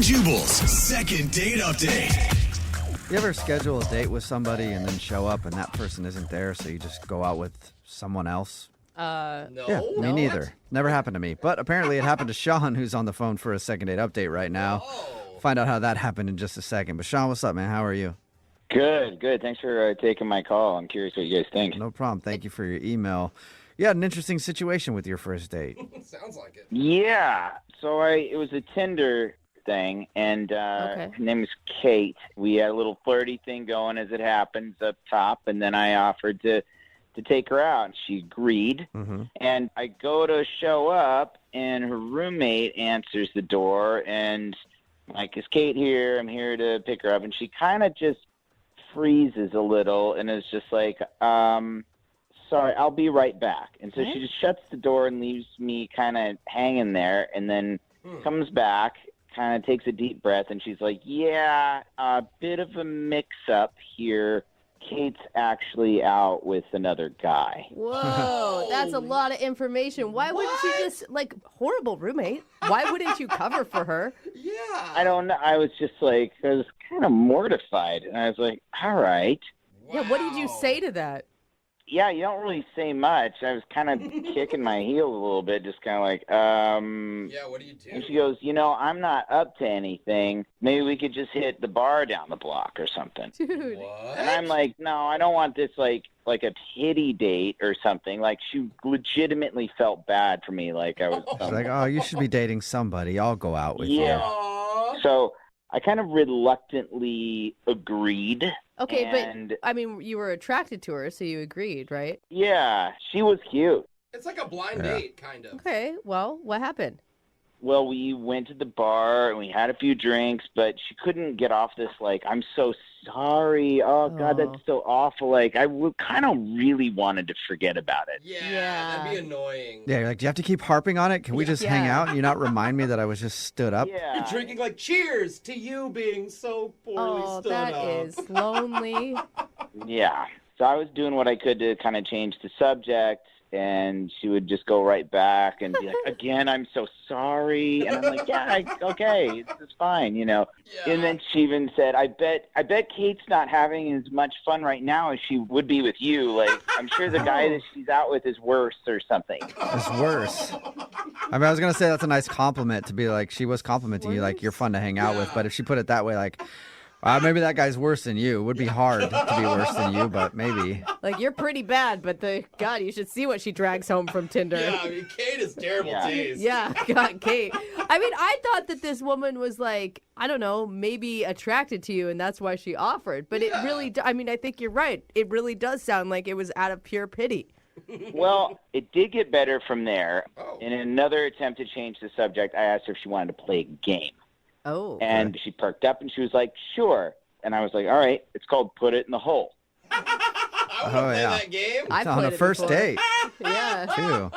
and Jubal's second date update. You ever schedule a date with somebody and then show up and that person isn't there, so you just go out with someone else? No. Yeah, me neither. Never happened to me. But apparently it happened to Sean, who's on the phone for a second date update right now. Find out how that happened in just a second. But Sean, what's up, man? How are you? Good. Thanks for taking my call. I'm curious what you guys think. No problem. Thank you for your email. You had an interesting situation with your first date. Sounds like it. Yeah. So it was a Tinder thing, and her name is Kate. We had a little flirty thing going as it happens up top, and then I offered to take her out, and she agreed. Mm-hmm. And I go to show up, and her roommate answers the door, and like, is Kate here? I'm here to pick her up. And she kind of just freezes a little and is just like, sorry, I'll be right back. And so she just shuts the door and leaves me kind of hanging there, and then comes back, kind of takes a deep breath, and she's like, yeah, a bit of a mix-up here. Kate's actually out with another guy. Whoa, that's a lot of information. Why wouldn't you just, horrible roommate, why wouldn't you cover for her? Yeah. I don't know. I was just like, I was kind of mortified. And I was like, all right. Wow. Yeah, what did you say to that? Yeah, you don't really say much. I was kind of kicking my heels a little bit, just kind of like, Yeah, what do you do? And she goes, I'm not up to anything. Maybe we could just hit the bar down the block or something. Dude. What? And I'm like, no, I don't want this like a pity date or something. Like, she legitimately felt bad for me. Like I was She's like, oh, you should be dating somebody. I'll go out with Yeah. you. Aw. So I kind of reluctantly agreed. Okay, and, but, I mean, you were attracted to her, so you agreed, right? yeah, she was cute. It's like a blind date, kind of. Okay, well, what happened? Well, we went to the bar and we had a few drinks, but she couldn't get off this, like, I'm so sorry. Oh, God, Oh. that's so awful. Like, I kind of really wanted to forget about it. Yeah, that'd be annoying. Yeah, you're like, do you have to keep harping on it? Can we just hang Yeah. out and you not remind me that I was just stood up? Yeah. You're drinking like cheers to you being so poorly Oh, stood that up. is lonely. Yeah. So I was doing what I could to kind of change the subject, and she would just go right back and be like, again, I'm so sorry. And I'm like, yeah, okay, it's fine, Yeah. And then she even said, I bet Kate's not having as much fun right now as she would be with you. Like, I'm sure the guy that she's out with is worse or something. It's worse. I mean, I was going to say that's a nice compliment to be like, she was complimenting you, like, you're fun to hang out with. But if she put it that way, like, maybe that guy's worse than you. It would be hard to be worse than you, but maybe. Like, you're pretty bad, but God, you should see what she drags home from Tinder. Yeah, I mean, Kate is terrible taste. Yeah, God, Kate. I mean, I thought that this woman was like, I don't know, maybe attracted to you, and that's why she offered. But it really, I mean, I think you're right. It really does sound like it was out of pure pity. Well, it did get better from there. Oh. In another attempt to change the subject, I asked her if she wanted to play a game. Oh. And she perked up and she was like, sure. And I was like, all right, it's called Put It in the Hole. I want to Oh, play yeah. that game. I On a played it first before. date, Yeah. too.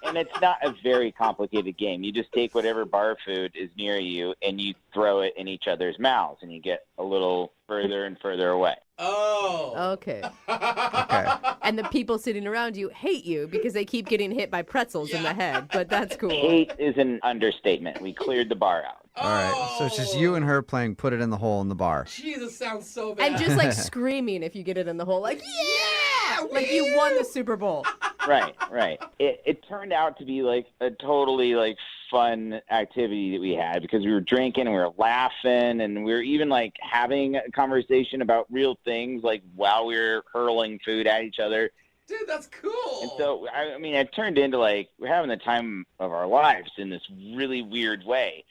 And it's not a very complicated game. You just take whatever bar food is near you and you throw it in each other's mouths, and you get a little further and further away. Oh. Okay. Okay. And the people sitting around you hate you because they keep getting hit by pretzels in the head, but that's cool. Hate is an understatement. We cleared the bar out. All right. So it's just you and her playing Put It in the Hole in the bar. Jesus, sounds so bad. And just like screaming if you get it in the hole, like, yeah! Like you won the Super Bowl. Right. It turned out to be like a totally like fun activity that we had, because we were drinking and we were laughing, and we were even like having a conversation about real things, like while we were hurling food at each other. Dude, that's cool. And so, I mean, it turned into like we're having the time of our lives in this really weird way.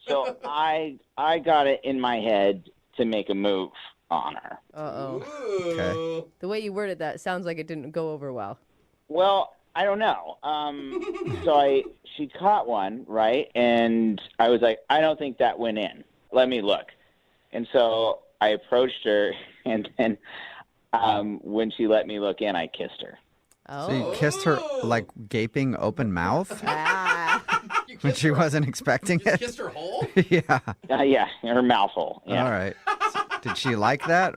So I got it in my head to make a move on her. Uh-oh. Ooh. Okay. The way you worded that sounds like it didn't go over well. Well, I don't know. So she caught one, right? And I was like, I don't think that went in. Let me look. And so I approached her, and then when she let me look in, I kissed her. Oh. So you kissed her, like, gaping open mouth Ah. You when kissed she her- wasn't expecting You it? kissed her hole? Yeah. Yeah, her mouth hole. Yeah. All right. Did she like that?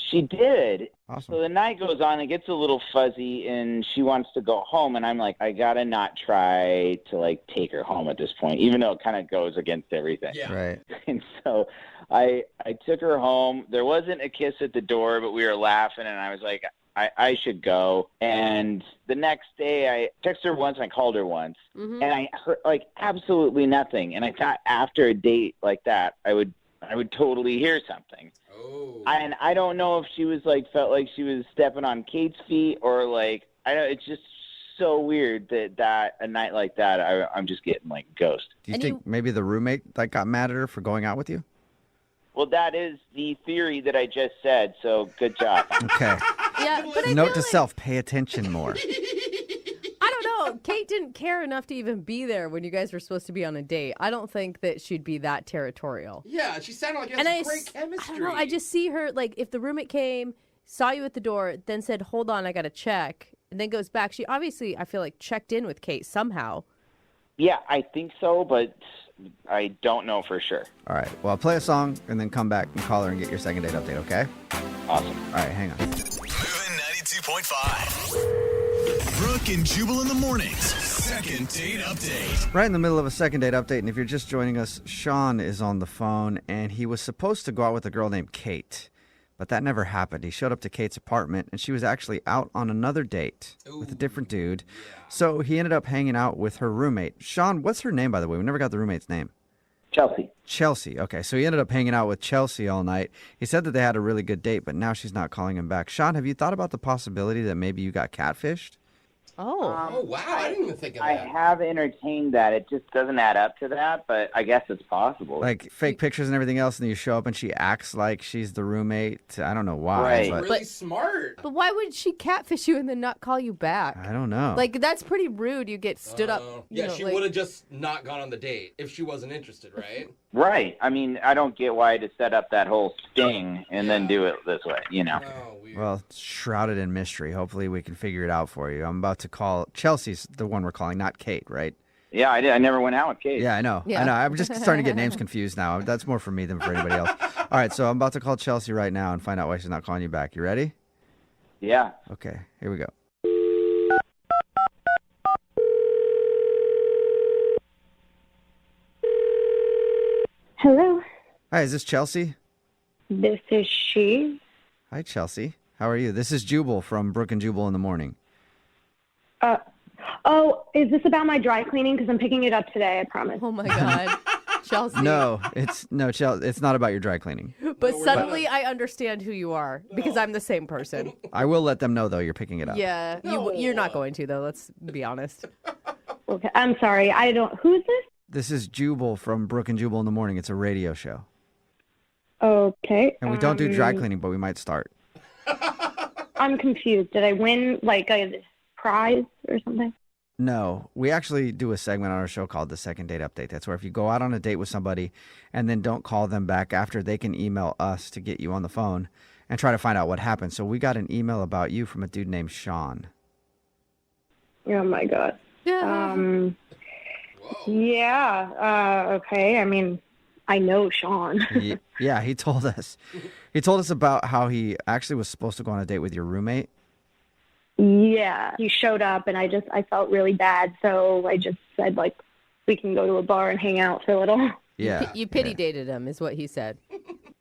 She did. Awesome. So the night goes on, it gets a little fuzzy, and she wants to go home, and I'm like, I gotta not try to like take her home at this point, even though it kind of goes against everything. Yeah. Right. And so I took her home. There wasn't a kiss at the door, but we were laughing, and I was like, I should go. And the next day, I texted her once, and I called her once, and I heard like absolutely nothing. And I thought after a date like that, I would totally hear something. Oh. And I don't know if she was like felt like she was stepping on Kate's feet or like I don't. It's just so weird that a night like that I'm just getting like ghost. Do you think maybe the roommate like got mad at her for going out with you? Well, that is the theory that I just said. So good job. Okay. Yeah, but I Note feel to like, self: pay attention more. I don't know. Kate didn't care enough to even be there when you guys were supposed to be on a date. I don't think that she'd be that territorial. Yeah, she sounded like you And had some great chemistry. I don't know. I just see her like if the roommate came, saw you at the door, then said, "Hold on, I got to check," and then goes back. She obviously, I feel like, checked in with Kate somehow. Yeah, I think so, but I don't know for sure. All right. Well, I'll play a song and then come back and call her and get your second date update. Okay. Awesome. All right. Hang on. Moving 92.5. Brooke and Jubal in the mornings. Second date update. Right in the middle of a second date update, and if you're just joining us, Sean is on the phone, and he was supposed to go out with a girl named Kate, but that never happened. He showed up to Kate's apartment, and she was actually out on another date with a different dude. So he ended up hanging out with her roommate. Sean, what's her name, by the way? We never got the roommate's name. Chelsea. Chelsea. Okay, so he ended up hanging out with Chelsea all night. He said that they had a really good date, but now she's not calling him back. Sean, have you thought about the possibility that maybe you got catfished? Oh. Oh, wow. I didn't even think of I that. have entertained that. It just doesn't add up to that, but I guess it's possible. Like fake pictures and everything else, and then you show up and she acts like she's the roommate. I don't know why, Right. but Really smart. But why would she catfish you and then not call you back? I don't know. Like, that's pretty rude. You get stood up. Yeah, you know, she like- would have just not gone on the date if she wasn't interested, right? Right. I mean, I don't get why to set up that whole sting and then do it this way, you know. Oh, weird. Well, it's shrouded in mystery. Hopefully we can figure it out for you. I'm about to call. Chelsea's the one we're calling, not Kate, right? Yeah, I did. I never went out with Kate. Yeah, I know. Yeah. I know. I'm just starting to get names confused now. That's more for me than for anybody else. All right, so I'm about to call Chelsea right now and find out why she's not calling you back. You ready? Yeah. Okay, here we go. Hello, Hi, is this Chelsea? this is she. Hi, Chelsea. How are you? This is Jubal from Brooke and Jubal in the morning. Oh, is this about my dry cleaning? Because I'm picking it up today, I promise. Oh my God. Chelsea. No, it's Chelsea. It's not about your dry cleaning. But suddenly I understand who you are because I'm the same person. I will let them know though you're picking it up. Yeah. You're not going to, though. Let's be honest. Okay, I'm sorry. I don't. Who's this? This is Jubal from Brooke and Jubal in the morning. It's a radio show. Okay. And we don't do dry cleaning, but we might start. I'm confused. Did I win like a prize or something? No, we actually do a segment on our show called the Second Date Update. That's where if you go out on a date with somebody and then don't call them back after, they can email us to get you on the phone and try to find out what happened. So we got an email about you from a dude named Sean. Oh my god. Yeah. Yeah. Okay. I mean, I know Sean. Yeah, he told us. He told us about how he actually was supposed to go on a date with your roommate. Yeah. He showed up, and I felt really bad, so I just said like, we can go to a bar and hang out for a little. Yeah. You pity dated him, is what he said.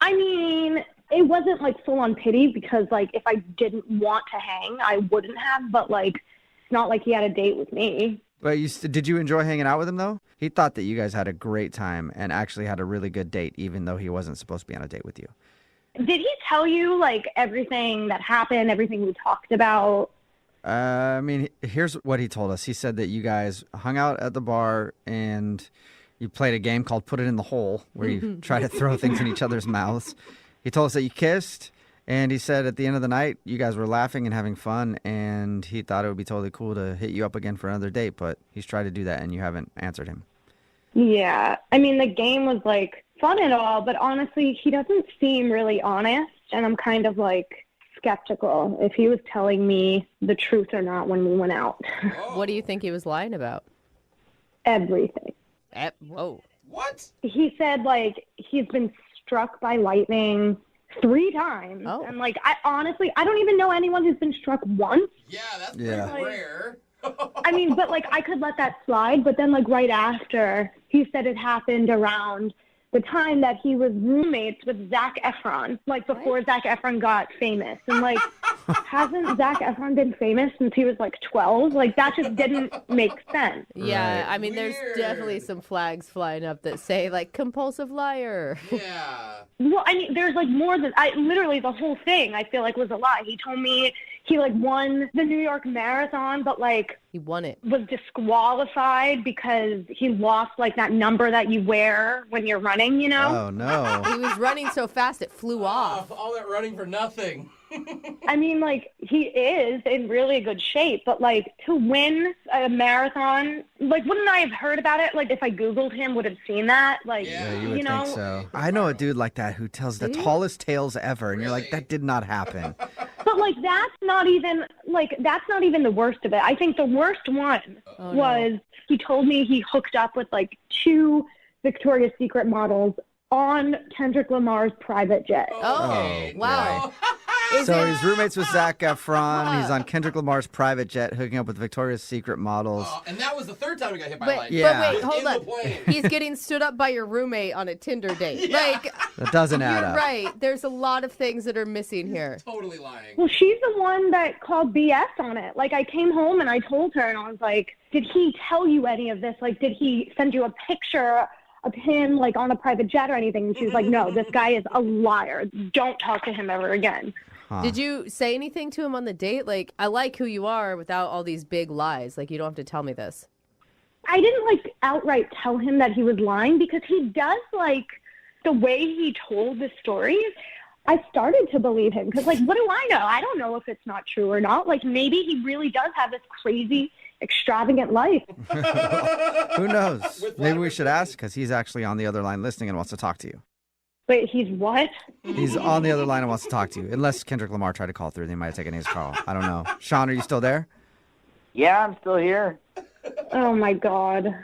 I mean, it wasn't like full on pity because like if I didn't want to hang, I wouldn't have. But like, it's not like he had a date with me. But did you enjoy hanging out with him, though? He thought that you guys had a great time and actually had a really good date, even though he wasn't supposed to be on a date with you. Did he tell you like everything that happened, everything we talked about? I mean, here's what he told us. He said that you guys hung out at the bar and you played a game called Put It in the Hole, where you try to throw things in each other's mouths. He told us that you kissed, and he said at the end of the night, you guys were laughing and having fun, and he thought it would be totally cool to hit you up again for another date, but he's tried to do that, and you haven't answered him. Yeah. I mean, the game was like fun and all, but honestly, he doesn't seem really honest, and I'm kind of like skeptical if he was telling me the truth or not when we went out. What do you think he was lying about? Everything. Whoa. What? He said like he's been struck by lightning 3 times. Oh. And like, I honestly, I don't even know anyone who's been struck once. Yeah, that's Yeah. pretty rare. I mean, but like, I could let that slide. But then like right after, he said it happened around the time that he was roommates with Zac Efron, like before Zac Efron got famous. And like, hasn't Zac Efron been famous since he was like 12? Like, that just didn't make sense. Yeah, Right. I mean, there's Weird. definitely some flags flying up that say like compulsive liar. Yeah. Well, I mean, there's like more than literally the whole thing I feel like was a lie. He told me he like won the New York Marathon, but like He won it. was disqualified because he lost like that number that you wear when you're running, you know? Oh, no. He was running so fast it flew off. All that running for nothing. I mean, like, he is in really good shape, but like to win a marathon, like, wouldn't I have heard about it? Like, if I Googled him, would have seen that? Like, Yeah, Yeah, you would know, think so. I know a dude like that who tells the tallest tales ever, and you're like, that did not happen. but like, that's not even the worst of it. I think the worst one was he told me he hooked up with like 2 Victoria's Secret models on Kendrick Lamar's private jet. Oh, wow. So he's roommates with Zac Efron. He's on Kendrick Lamar's private jet, hooking up with Victoria's Secret models. And that was the 3rd time he got hit by But, lightning. Yeah. but wait, hold In the on. plane. He's getting stood up by your roommate on a Tinder date. Like, That doesn't add you're up. right. There's a lot of things that are missing here. Totally lying. Well, she's the one that called BS on it. Like, I came home and I told her, and I was like, did he tell you any of this? Like, did he send you a picture of him, like, on a private jet or anything? And she was like, no, this guy is a liar. Don't talk to him ever again. Huh. Did you say anything to him on the date? Like, I like who you are without all these big lies. Like, you don't have to tell me this. I didn't, like, outright tell him that he was lying because he does, like, the way he told the stories, I started to believe him because, like, what do I know? I don't know if it's not true or not. Like, maybe he really does have this crazy, extravagant life. Who knows? With Maybe we whatever should ask because he's actually on the other line listening and wants to talk to you. Wait, he's what? He's on the other line and wants to talk to you. Unless Kendrick Lamar tried to call through, they might have taken his call. I don't know. Sean, are you still there? Yeah, I'm still here. Oh, my God.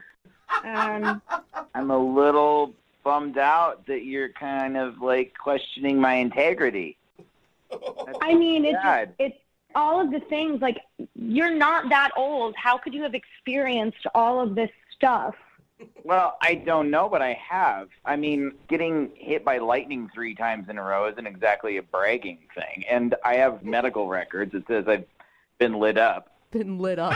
I'm a little bummed out that you're kind of like questioning my integrity. I mean, God. it's all of the things, like, you're not that old. How could you have experienced all of this stuff? Well, I don't know, but I have. I mean, getting hit by lightning 3 times in a row isn't exactly a bragging thing. And I have medical records. It says I've been lit up. Been lit up.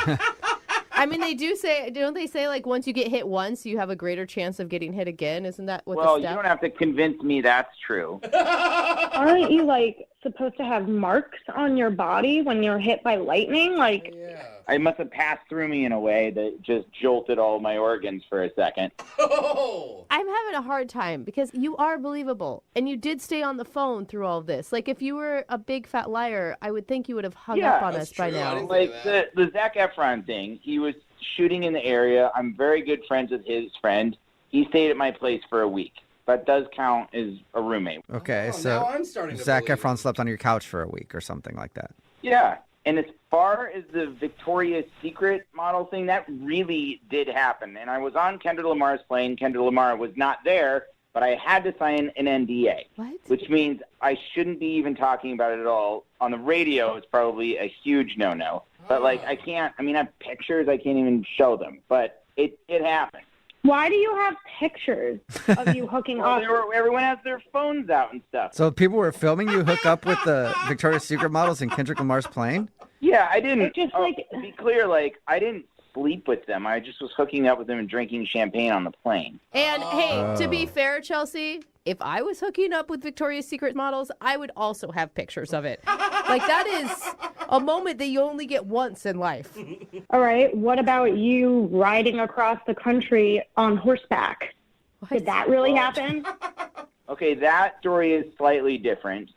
I mean, they do say, don't they say, like, once you get hit once, you have a greater chance of getting hit again? Isn't that what Well, the you step? don't have to convince me that's true. Aren't you, like, supposed to have marks on your body when you're hit by lightning? Like, Yeah. I must have passed through me in a way that just jolted all my organs for a second. Oh. I'm having a hard time because you are believable and you did stay on the phone through all of this. Like, if you were a big fat liar, I would think you would have hung Yeah, up on that's us by true. I now. didn't Like the Zac Efron thing, he was shooting in the area. I'm very good friends with his friend. He stayed at my place for a week. That does count as a roommate. Okay, Oh, so now I'm starting to Zac believe. Efron slept on your couch for a week or something like that. Yeah. And as far as the Victoria's Secret model thing, that really did happen. And I was on Kendrick Lamar's plane. Kendrick Lamar was not there, but I had to sign an NDA, What? which means I shouldn't be even talking about it at all. On the radio, it's probably a huge no-no. But, like, I have pictures. I can't even show them. But it happened. why do you have pictures of you hooking Well, up? everyone has their phones out and stuff. So people were filming you hook up with the Victoria's Secret models in Kendrick Lamar's plane? Yeah, I didn't. It's just like- to be clear, like, I didn't sleep with them. I just was hooking up with them and drinking champagne on the plane. And hey, to be Oh. fair, Chelsea, if I was hooking up with Victoria's Secret models, I would also have pictures of it. Like, that is a moment that you only get once in life. All right, what about you riding across the country on horseback? Did that really happen? Okay, that story is slightly different.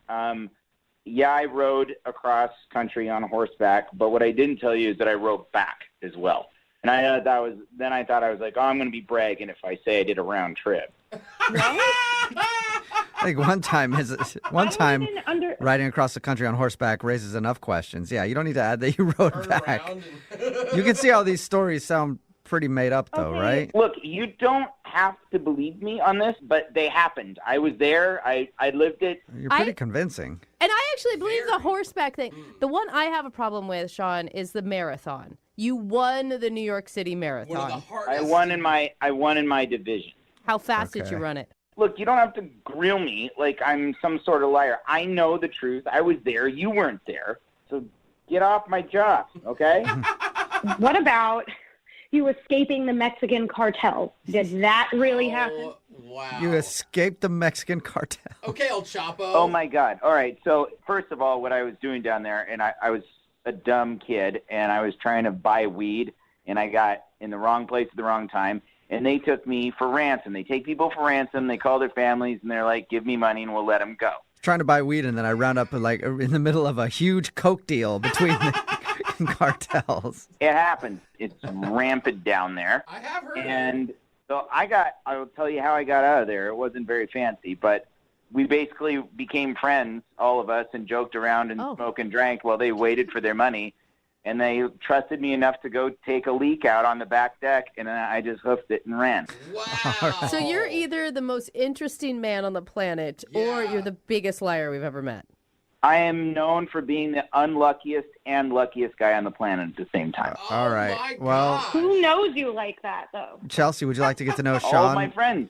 Yeah, I rode across country on horseback, but what I didn't tell you is that I rode back as well. And I thought I was like, oh, I'm going to be bragging if I say I did a round trip. Like one time even under- riding across the country on horseback raises enough questions. Yeah, you don't need to add that you rode Turn back. around and You can see how these stories sound pretty made up though, Okay. right? Look, you don't have to believe me on this, but they happened. I was there. I lived it. You're pretty convincing. And I actually believe the horseback thing. The one I have a problem with, Sean, is the marathon. You won the New York City Marathon. One of the hardest. I won in my division. How fast did Okay. you run it? Look, you don't have to grill me like I'm some sort of liar. I know the truth. I was there. You weren't there. So get off my job, okay? What about you escaping the Mexican cartel? Did that really happen? Wow. You escaped the Mexican cartel. Okay, El Chapo. Oh, my God. All right. So, first of all, what I was doing down there, and I was a dumb kid, and I was trying to buy weed, and I got in the wrong place at the wrong time, and they took me for ransom. They take people for ransom. They call their families, and they're like, give me money, and we'll let them go. Trying to buy weed, and then I round up like in the middle of a huge coke deal between the cartels. It happens. It's rampant down there. I have heard. And so I will tell you how I got out of there. It wasn't very fancy, but we basically became friends, all of us, and joked around and smoked and drank while they waited for their money. And they trusted me enough to go take a leak out on the back deck, and then I just hoofed it and ran. Wow. So you're either the most interesting man on the planet or you're the biggest liar we've ever met. I am known for being the unluckiest and luckiest guy on the planet at the same time. Oh, All right. my Well, gosh. Who knows you like that, though? Chelsea, would you like to get to know All of Sean? my friends.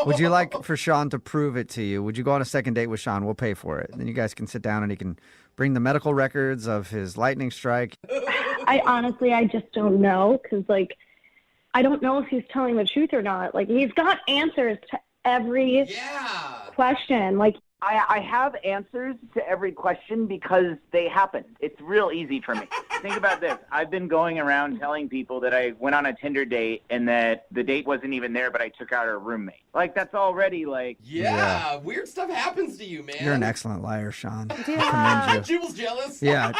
Would you like for Sean to prove it to you? Would you go on a second date with Sean? We'll pay for it. Then you guys can sit down and he can bring the medical records of his lightning strike. I just don't know because, like, I don't know if he's telling the truth or not. Like, he's got answers to every Yeah. question. Like, I have answers to every question because they happened. It's real easy for me. Think about this. I've been going around telling people that I went on a Tinder date and that the date wasn't even there, but I took out her roommate. Like, that's already, like... Yeah. Weird stuff happens to you, man. You're an excellent liar, Sean. I Yeah. commend you. Jubal's jealous. Yeah.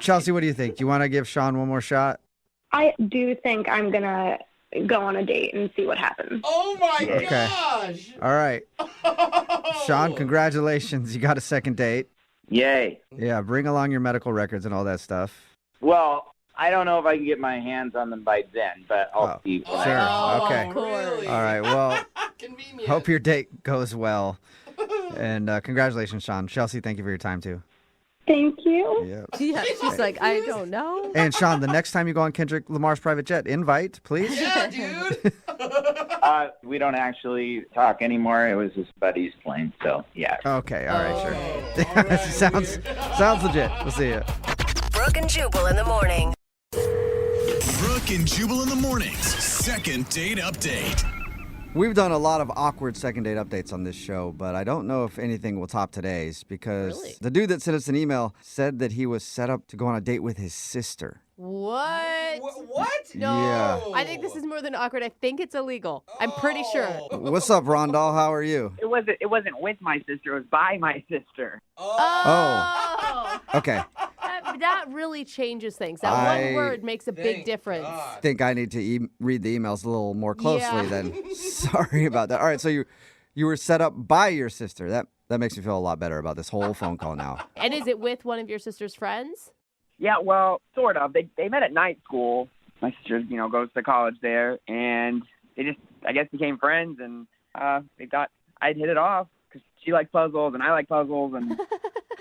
Chelsea, what do you think? Do you want to give Sean one more shot? I do think I'm going to go on a date and see what happens. Oh, my Okay. gosh. All right. Sean, congratulations. You got a second date. Yay. Yeah, bring along your medical records and all that stuff. Well, I don't know if I can get my hands on them by then, but I'll see. Oh, Sure. Okay. Of course. Really? All right. Well, Convenient. hope your date goes well. And congratulations, Sean. Chelsea, thank you for your time, too. Thank you. Yeah. Yeah, she's like, I don't know. And Sean, the next time you go on Kendrick Lamar's private jet, invite, please. Yeah, dude. We don't actually talk anymore. It was his buddy's plane, so yeah. Okay. All right. Oh, Sure. all right, sounds dude. legit. We'll see you. Brooke and Jubal in the morning. Brooke and Jubal in the mornings. Second date update. We've done a lot of awkward second date updates on this show, but I don't know if anything will top today's because Really? the dude that sent us an email said that he was set up to go on a date with his sister. What? What? No. Yeah. I think this is more than awkward. I think it's illegal. I'm pretty sure. What's up, Rondell? How are you? It wasn't with my sister. It was by my sister. Oh. Okay. That really changes things. That I- one word makes a big Thank difference. God. Think I need to read the emails a little more closely Yeah. then. Sorry about that. All right, so you were set up by your sister. That makes me feel a lot better about this whole phone call now. And is it with one of your sister's friends? Yeah, well, sort of. They met at night school. My sister, goes to college there, and they just, I guess, became friends, and they thought I'd hit it off because she likes puzzles and I like puzzles, and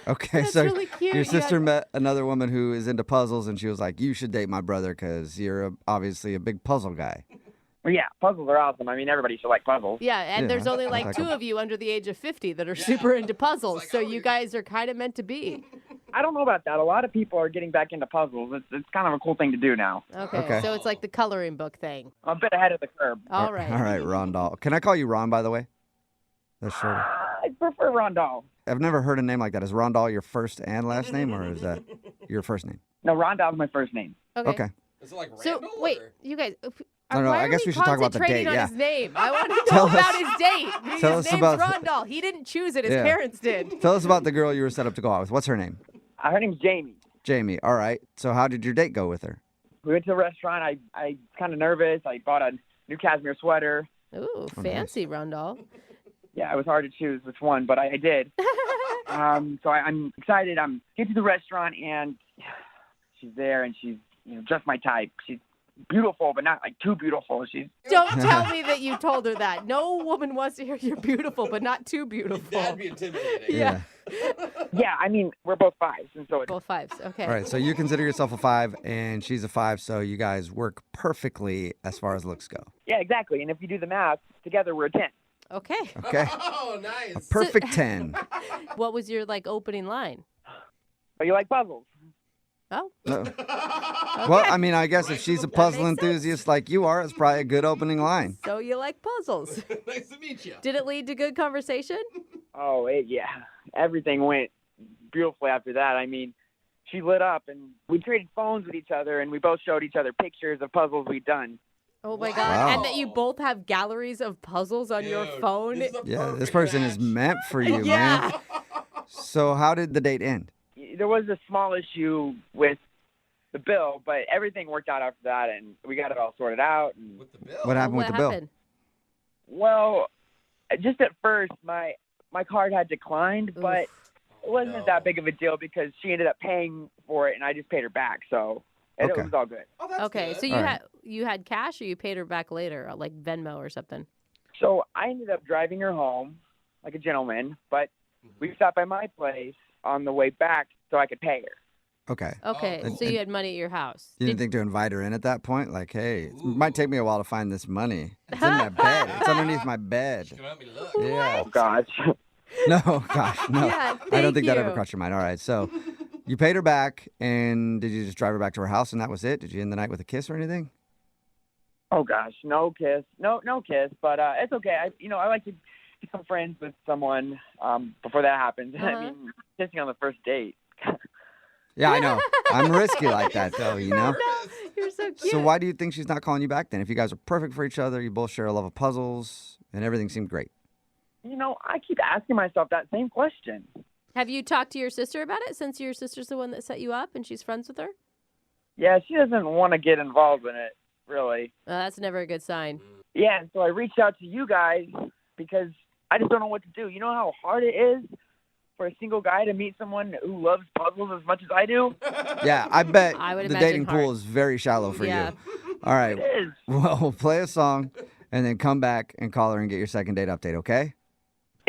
Okay, That's so really cute. your sister Yeah. met another woman who is into puzzles, and she was like, "You should date my brother because you're obviously a big puzzle guy." well, yeah, puzzles are awesome. I mean, everybody should like puzzles. Yeah, and Yeah, there's only sounds like like two a- of you under the age of 50 that are super into puzzles. It's So like, you guys are kind of meant to be. I don't know about that. A lot of people are getting back into puzzles. It's kind of a cool thing to do now. Okay. So it's like the coloring book thing. I'm a bit ahead of the curve. All right. All right, Rondell. Can I call you Ron, by the way? That's shorter. I prefer Rondell. I've never heard a name like that. Is Rondell your first and last name, or is that your first name? No, Rondell's my first name. Okay. Is it like So Randall? wait, or- you guys. No, no, why I are guess we should talk about the concentrating date, on yeah. his name. I want to Tell know about us- his date. tell His us name's about- Rondell. He didn't choose it. His Yeah. parents did. Tell us about the girl you were set up to go out with. What's her name? Her name's Jamie. Jamie. All right. So how did your date go with her? We went to a restaurant. I was kind of nervous. I bought a new cashmere sweater. Ooh, fancy, Rondell. Yeah, it was hard to choose which one, but I did. So I'm excited. I'm get to the restaurant, and she's there, and she's just my type. She's beautiful, but not like too beautiful. She's Don't tell me that you told her that. No woman wants to hear you're beautiful, but not too beautiful. That'd be intimidating. Yeah. yeah. I mean, we're both 5s, and so it's Both 5s. Okay. All right, so you consider yourself a 5, and she's a 5, so you guys work perfectly as far as looks go. yeah, exactly. And if you do the math together, we're a 10. Okay. Okay, Oh, nice. perfect 10. What was your opening line? But you like puzzles. Oh. No. Well, I mean, I guess if she's a puzzle makes enthusiast like you are, it's probably a good opening line. So you like puzzles. Nice to meet you. Did it lead to good conversation? Oh, yeah. Everything went beautifully after that. I mean, she lit up, and we traded phones with each other, and we both showed each other pictures of puzzles we'd done. Oh my Wow. God. And that you both have galleries of puzzles on your Dude, phone. this is a Yeah, this perfect person is match. meant for you, Yeah. man. So how did the date end? There was a small issue with the bill, but everything worked out after that, and we got it all sorted out. And With the bill. What happened with the bill? happened? well, just at first, my card had declined, but it wasn't no. that big of a deal because she ended up paying for it, and I just paid her back, so it Okay. was all good. Oh, that's Okay, good. so you All right. had cash or you paid her back later, like Venmo or something? So I ended up driving her home like a gentleman, but we stopped by my place on the way back so I could pay her. Okay. Okay, cool. so you had money at your house. You didn't think to invite her in at that point? Like, hey, it might take me a while to find this money. It's in my bed. It's underneath my bed. She can let me look. Yeah. Oh, gosh. No, gosh, no. Yeah, I don't thank think that ever you. crossed your mind. All right, so you paid her back, and did you just drive her back to her house, and that was it? Did you end the night with a kiss or anything? Oh, gosh. No kiss. No kiss, but it's okay. I like to become friends with someone before that happens. I Uh-huh. mean, kissing on the first date. Yeah, I know. I'm risky like that, though, you know? You're so cute. So why do you think she's not calling you back then? If you guys are perfect for each other, you both share a love of puzzles, and everything seemed great. I keep asking myself that same question. Have you talked to your sister about it since your sister's the one that set you up and she's friends with her? Yeah, she doesn't want to get involved in it, really. That's never a good sign. Yeah, and so I reached out to you guys because I just don't know what to do. You know how hard it is for a single guy to meet someone who loves puzzles as much as I do? Yeah, I bet I would the imagine dating pool hard. is very shallow for Yeah. you. All right, It is. well, we'll play a song, and then come back and call her and get your second date update, okay?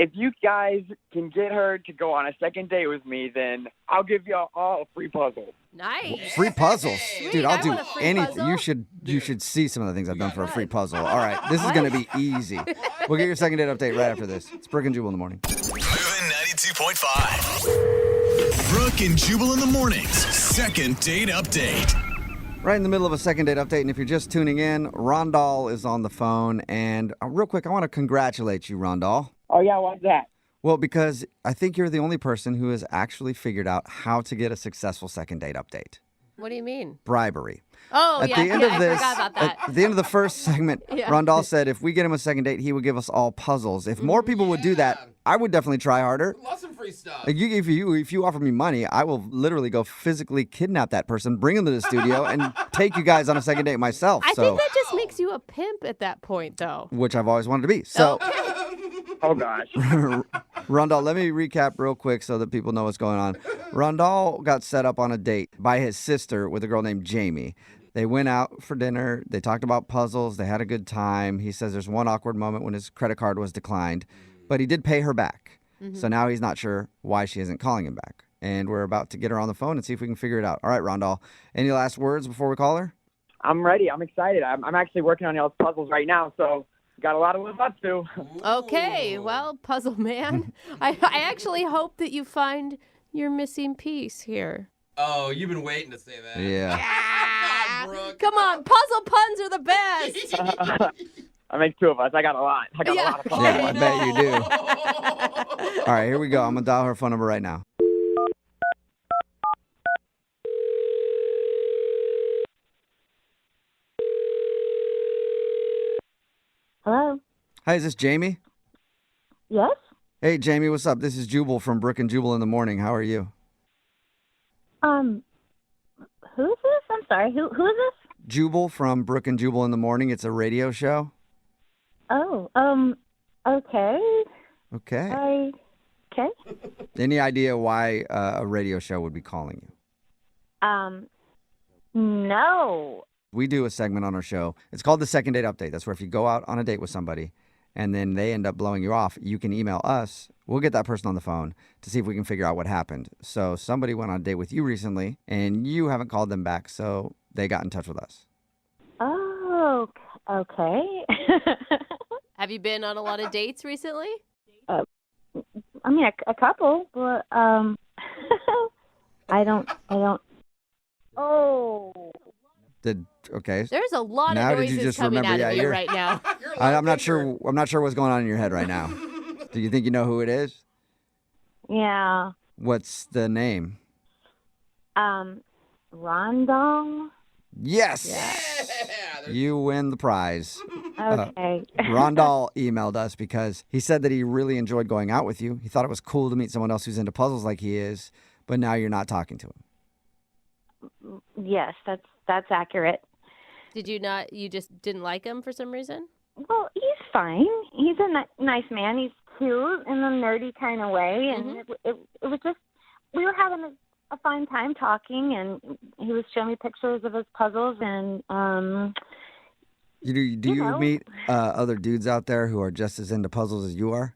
If you guys can get her to go on a second date with me, then I'll give y'all all a free puzzle. Nice. Free puzzles. Sweet, Dude, I I'll do want a free anything. puzzle. You should see some of the things I've done for a free puzzle. All right, this is going to be easy. We'll get your second date update right after this. It's Brooke and Jubal in the morning. Moving 92.5. Brooke and Jubal in the mornings. Second date update. Right in the middle of a second date update, and if you're just tuning in, Rondal is on the phone. And real quick, I want to congratulate you, Rondal. Oh, yeah, why's that? Well, because I think you're the only person who has actually figured out how to get a successful second date update. What do you mean? Bribery. Oh, At yeah, the end yeah, of I this, forgot about that. at the end of the first segment, Yeah. Rondal said if we get him a second date, he would give us all puzzles. If more people would do that, I would definitely try harder. Love some free stuff. Like, if you offer me money, I will literally go physically kidnap that person, bring him to the studio, and take you guys on a second date myself. I So, think that just makes you a pimp at that point, though. which I've always wanted to be. So, Oh, gosh. Rondal, let me recap real quick so that people know what's going on. Rondal got set up on a date by his sister with a girl named Jamie. They went out for dinner. They talked about puzzles. They had a good time. He says there's one awkward moment when his credit card was declined, but he did pay her back. So now he's not sure why she isn't calling him back. And we're about to get her on the phone and see if we can figure it out. All right, Rondal, any last words before we call her? I'm ready. I'm excited. I'm actually working on y'all's puzzles right now, so got a lot to live up to. Okay, well, puzzle man, I actually hope that you find your missing piece here. Oh, you've been waiting to say that. Yeah. Come on, Brooke. Come on, puzzle puns are the best. I make two of us. I got a lot. I got a lot of puzzles. Yeah, I bet you do. All right, here we go. I'm going to dial her phone number right now. Hello? Hi, is this Jamie? Yes? Hey, Jamie, what's up? This is Jubal from Brooke and Jubal in the morning. How are you? Who's this? I'm sorry. Who is this? Jubal from Brooke and Jubal in the morning. It's a radio show. Oh, okay. Okay. Okay. Any idea why a radio show would be calling you? No. We do a segment on our show. It's called the Second Date Update. That's where if you go out on a date with somebody and then they end up blowing you off, you can email us. We'll get that person on the phone to see if we can figure out what happened. So somebody went on a date with you recently and you haven't called them back, so they got in touch with us. Oh, okay. Have you been on a lot of dates recently? I mean, a couple, but I don't. Oh. Okay. There's a lot Now of did you noises just coming remember? out of Yeah, you right now. I'm not sure. I'm not sure what's going on in your head right now. Do you think you know who it is? Yeah. What's the name? Rondong. Yes. Yeah. You win the prize. Okay. Rondal emailed us because he said that he really enjoyed going out with you. He thought it was cool to meet someone else who's into puzzles like he is, but now you're not talking to him. Yes, that's accurate. Did you not? You just didn't like him for some reason? Well, he's fine. He's a nice man. He's cute in a nerdy kind of way, and it was just we were having a fine time talking, and he was showing me pictures of his puzzles, and Do you meet other dudes out there who are just as into puzzles as you are?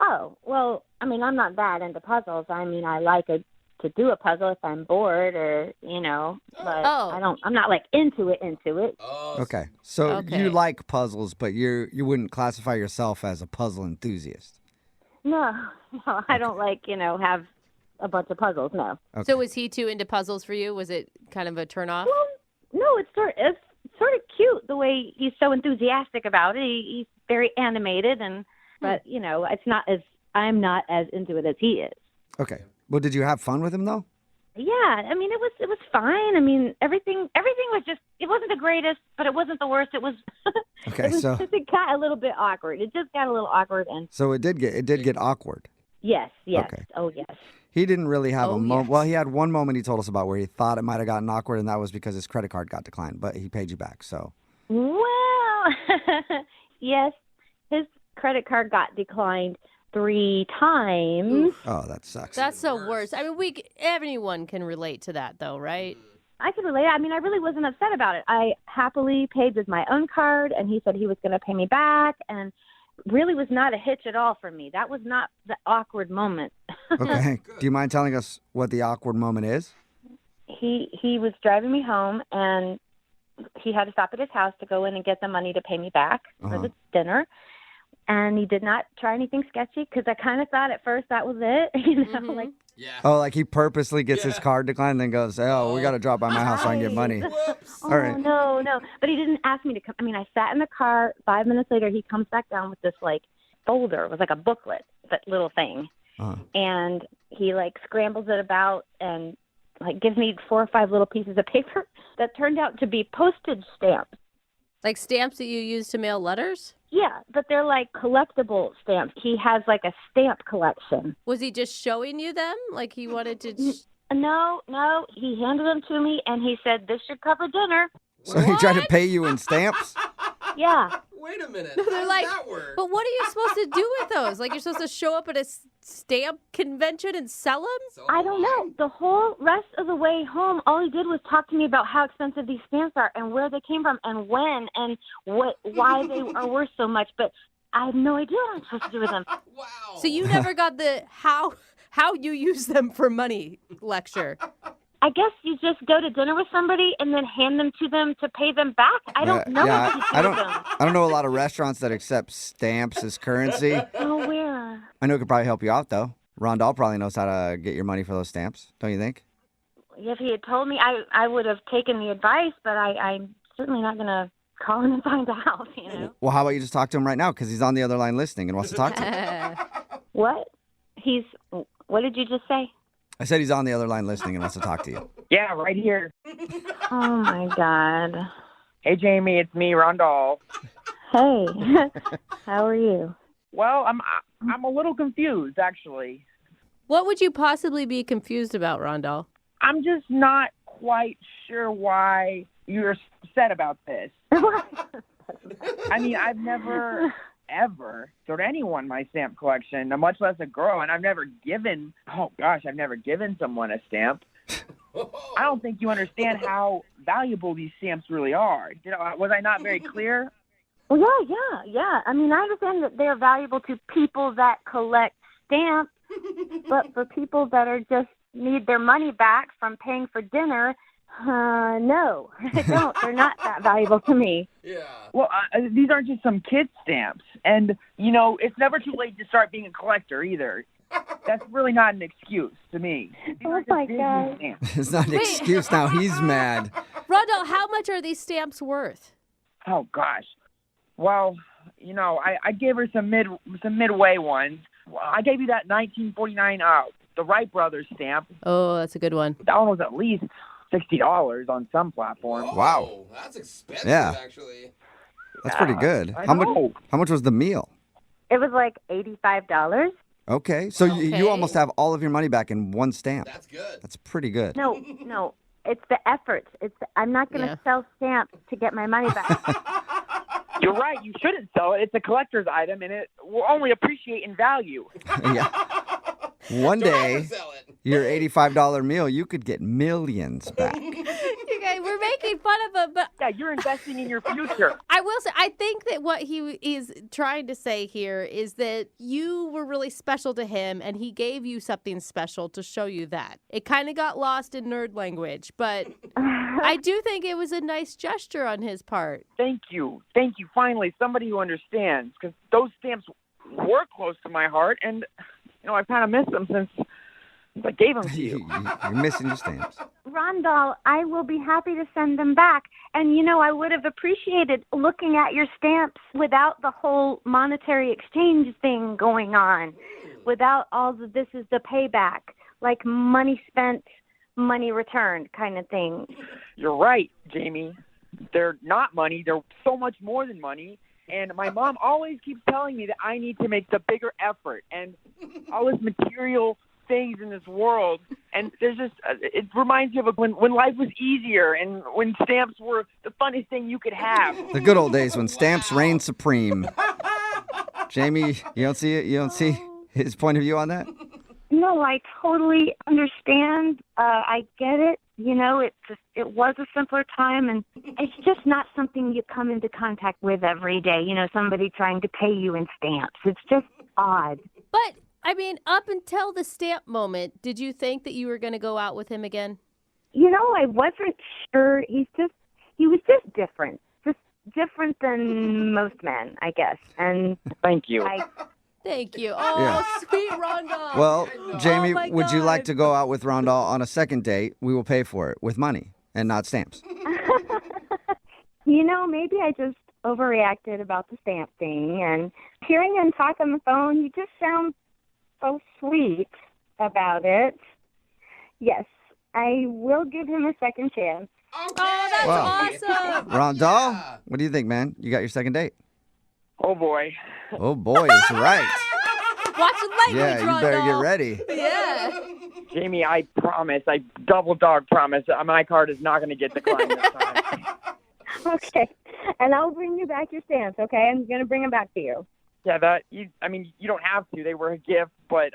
Oh, well, I mean, I'm not that into puzzles. I mean, I like to do a puzzle if I'm bored or, but I'm not like into it. Oh, Okay. So you like puzzles, but you wouldn't classify yourself as a puzzle enthusiast. No, I don't like, have a bunch of puzzles, no. Okay. So was he too into puzzles for you? Was it kind of a turnoff? Well, no, it's sort of cute the way he's so enthusiastic about it. He's very animated, but I'm not as into it as he is. Okay. Well, did you have fun with him though? Yeah, I mean it was fine. I mean everything was just it wasn't the greatest, but it wasn't the worst. It was Okay, it got a little bit awkward. It just got a little awkward and so it did get awkward. Yes. Okay. Oh yes. He didn't really have a moment. yes. Well, he had one moment he told us about where he thought it might have gotten awkward, and that was because his credit card got declined, but he paid you back. So. Well, yes, his credit card got declined 3 times. Oh, that sucks. That's the worst. I mean, anyone can relate to that, though, right? I could relate. I mean, I really wasn't upset about it. I happily paid with my own card, and he said he was going to pay me back, and really was not a hitch at all for me. That was not the awkward moment. Okay. Do you mind telling us what the awkward moment is? He was driving me home, and he had to stop at his house to go in and get the money to pay me back for the dinner. And he did not try anything sketchy because I kind of thought at first that was it, like. Yeah. Oh, like he purposely gets his card declined and then goes, oh, we got to drop by my house so I can get money. Whoops. All right. No. But he didn't ask me to come. I mean, I sat in the car. 5 minutes later, he comes back down with this, folder. It was like a booklet, that little thing. And he, scrambles it about and, gives me 4 or 5 little pieces of paper that turned out to be postage stamps. Like stamps that you use to mail letters? Yeah, but they're collectible stamps. He has a stamp collection. Was he just showing you them? Like he wanted to... No. He handed them to me, and he said, this should cover dinner. So he tried to pay you in stamps? Yeah. Wait a minute. They're How does like, that work? but what are you supposed to do with those? Like you're supposed to show up at a stamp convention and sell them? I don't know. The whole rest of the way home, all he did was talk to me about how expensive these stamps are and where they came from and when and why they are worth so much. But I have no idea what I'm supposed to do with them. Wow. So you never got the how you use them for money lecture. I guess you just go to dinner with somebody and then hand them to them to pay them back. I don't know what to do I with them. don't know a lot of restaurants that accept stamps as currency. Oh, where? I know it could probably help you out, though. Rondell probably knows how to get your money for those stamps, don't you think? If he had told me, I would have taken the advice, but I'm certainly not going to call him and find out, Well, how about you just talk to him right now because he's on the other line listening and wants to talk to you. What? What did you just say? I said he's on the other line listening and wants to talk to you. Yeah, right here. Oh, my God. Hey, Jamie, it's me, Rondell. Hey, how are you? Well, I'm a little confused, actually. What would you possibly be confused about, Rondell? I'm just not quite sure why you're upset about this. I mean, I've never, ever showed anyone my stamp collection, much less a girl, and I've never given someone a stamp. I don't think you understand how valuable these stamps really are. Was I not very clear? Well, yeah. I mean, I understand that they're valuable to people that collect stamps, but for people that are just need their money back from paying for dinner, no, I don't. They're not that valuable to me. Yeah. Well, these aren't just some kid stamps. And, it's never too late to start being a collector either. That's really not an excuse to me. These Oh, are just my Disney God. stamps. It's not an excuse now. He's mad. Rondell, how much are these stamps worth? Oh, gosh. Well, I gave her some midway ones. Well, I gave you that 1949 the Wright Brothers stamp. Oh, that's a good one. That one was at least $60 on some platforms. Wow. That's expensive, Yeah. actually. That's pretty good. I How know. much was the meal? It was like $85. Okay. So you Okay. almost have all of your money back in one stamp. That's good. That's pretty good. No. It's the effort. I'm not going to Yeah. sell stamps to get my money back. You're right. You shouldn't sell it. It's a collector's item, and it will only appreciate in value. Yeah. One Don't day, oversell it. your $85 meal, you could get millions back. You guys, we're making fun of him, but Yeah, you're investing in your future. I will say, I think that what he is trying to say here is that you were really special to him, and he gave you something special to show you that. It kind of got lost in nerd language, but I do think it was a nice gesture on his part. Thank you. Finally, somebody who understands, because those stamps were close to my heart, and I've kind of missed them since I gave them to you. You're missing your stamps. Rondell, I will be happy to send them back. And, I would have appreciated looking at your stamps without the whole monetary exchange thing going on, without all the this is the payback, like money spent, money returned kind of thing. You're right, Jamie. They're not money. They're so much more than money. And my mom always keeps telling me that I need to make the bigger effort and all this material things in this world. And there's just, it reminds you of when life was easier and when stamps were the funnest thing you could have. The good old days when stamps reigned supreme. Jamie, you don't see it? You don't see his point of view on that? No, I totally understand. I get it. It was a simpler time, and it's just not something you come into contact with every day. Somebody trying to pay you in stamps. It's just odd. But, I mean, up until the stamp moment, did you think that you were going to go out with him again? I wasn't sure. He was just different. Just different than most men, I guess. And Thank you. Thank you. Oh, Yeah. sweet Rondell. Well, Jamie, my would you like God. to go out with Rondell on a second date? We will pay for it with money and not stamps. Maybe I just overreacted about the stamp thing. And hearing him talk on the phone, he just sounds so sweet about it. Yes, I will give him a second chance. Oh, that's Wow. awesome. Rondell, what do you think, man? You got your second date? Oh, boy. Oh, boy, it's right. Watch the language, Yeah, you better get Rondell. ready. Yeah. Jamie, I promise, I double dog promise, my card is not going to get declined this time. Okay. And I'll bring you back your stamps, okay? I'm going to bring them back to you. Yeah, you don't have to. They were a gift, but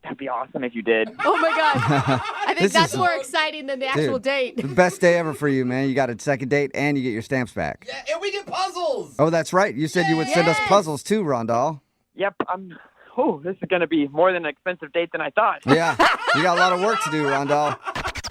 that'd be awesome if you did. Oh, my God. I think This that's is- more exciting than the actual Dude. date. The best day ever for you, man. You got a second date and you get your stamps back. Yeah, and we get puzzles. Oh, that's right. You said you would send us Yes. puzzles too, Rondell. Yep, this is going to be more than an expensive date than I thought. Yeah, you got a lot of work to do, Rondell.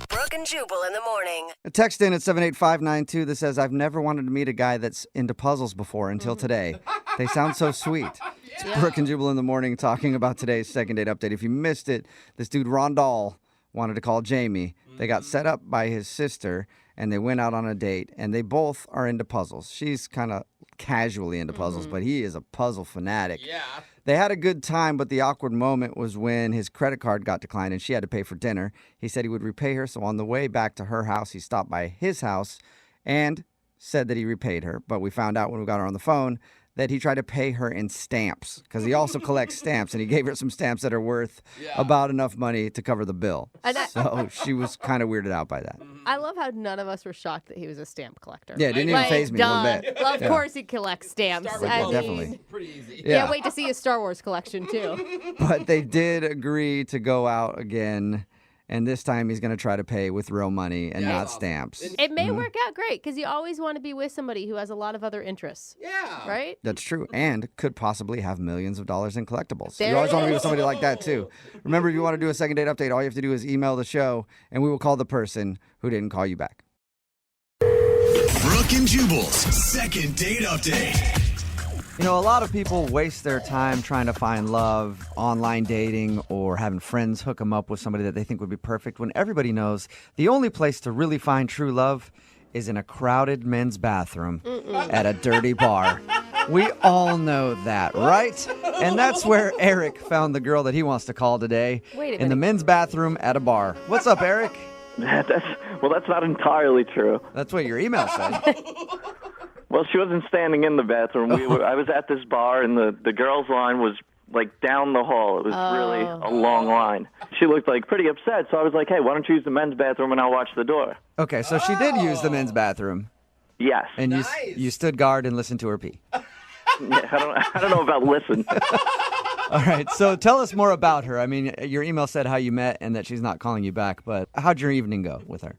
Brooke and Jubal in the morning. A text in at 78592 that says, I've never wanted to meet a guy that's into puzzles before until today. They sound so sweet. It's Brooke and Jubal in the morning talking about today's second date update. If you missed it, this dude Rondell wanted to call Jamie. They got set up by his sister and they went out on a date and they both are into puzzles. She's kind of casually into puzzles, but he is a puzzle fanatic. Yeah. They had a good time, but the awkward moment was when his credit card got declined and she had to pay for dinner. He said he would repay her, so on the way back to her house, he stopped by his house and said that he repaid her. But we found out when we got her on the phone that he tried to pay her in stamps because he also collects stamps, and he gave her some stamps that are worth about enough money to cover the bill. So she was kind of weirded out by that. I love how none of us were shocked that he was a stamp collector. Yeah, it didn't even Like, faze me duh. one bit. Of Yeah. course he collects stamps. Star Wars I puzzles. mean, Definitely. Pretty easy. Yeah. Can't wait to see his Star Wars collection, too. But they did agree to go out again. And this time he's going to try to pay with real money and not stamps. It may work out great because you always want to be with somebody who has a lot of other interests. Yeah. Right? That's true. And could possibly have millions of dollars in collectibles. There You always it want to be with somebody like that, too. Remember, if you want to do a second date update, all you have to do is email the show, and we will call the person who didn't call you back. Brooke and Jubal's second date update. You know, a lot of people waste their time trying to find love, online dating, or having friends hook them up with somebody that they think would be perfect when everybody knows the only place to really find true love is in a crowded men's bathroom at a dirty bar. We all know that, right? And that's where Eric found the girl that he wants to call today. Wait a in the minute. men's bathroom at a bar. What's up, Eric? That's not entirely true. That's what your email said. Well, she wasn't standing in the bathroom. I was at this bar, and the girls' line was like down the hall. It was really a long line. She looked like pretty upset, so I was like, "Hey, why don't you use the men's bathroom and I'll watch the door?" Okay, so she did use the men's bathroom, Yes. and you stood guard and listened to her pee. Yeah, I don't know about listen. All right, so tell us more about her. I mean, your email said how you met and that she's not calling you back, but how'd your evening go with her?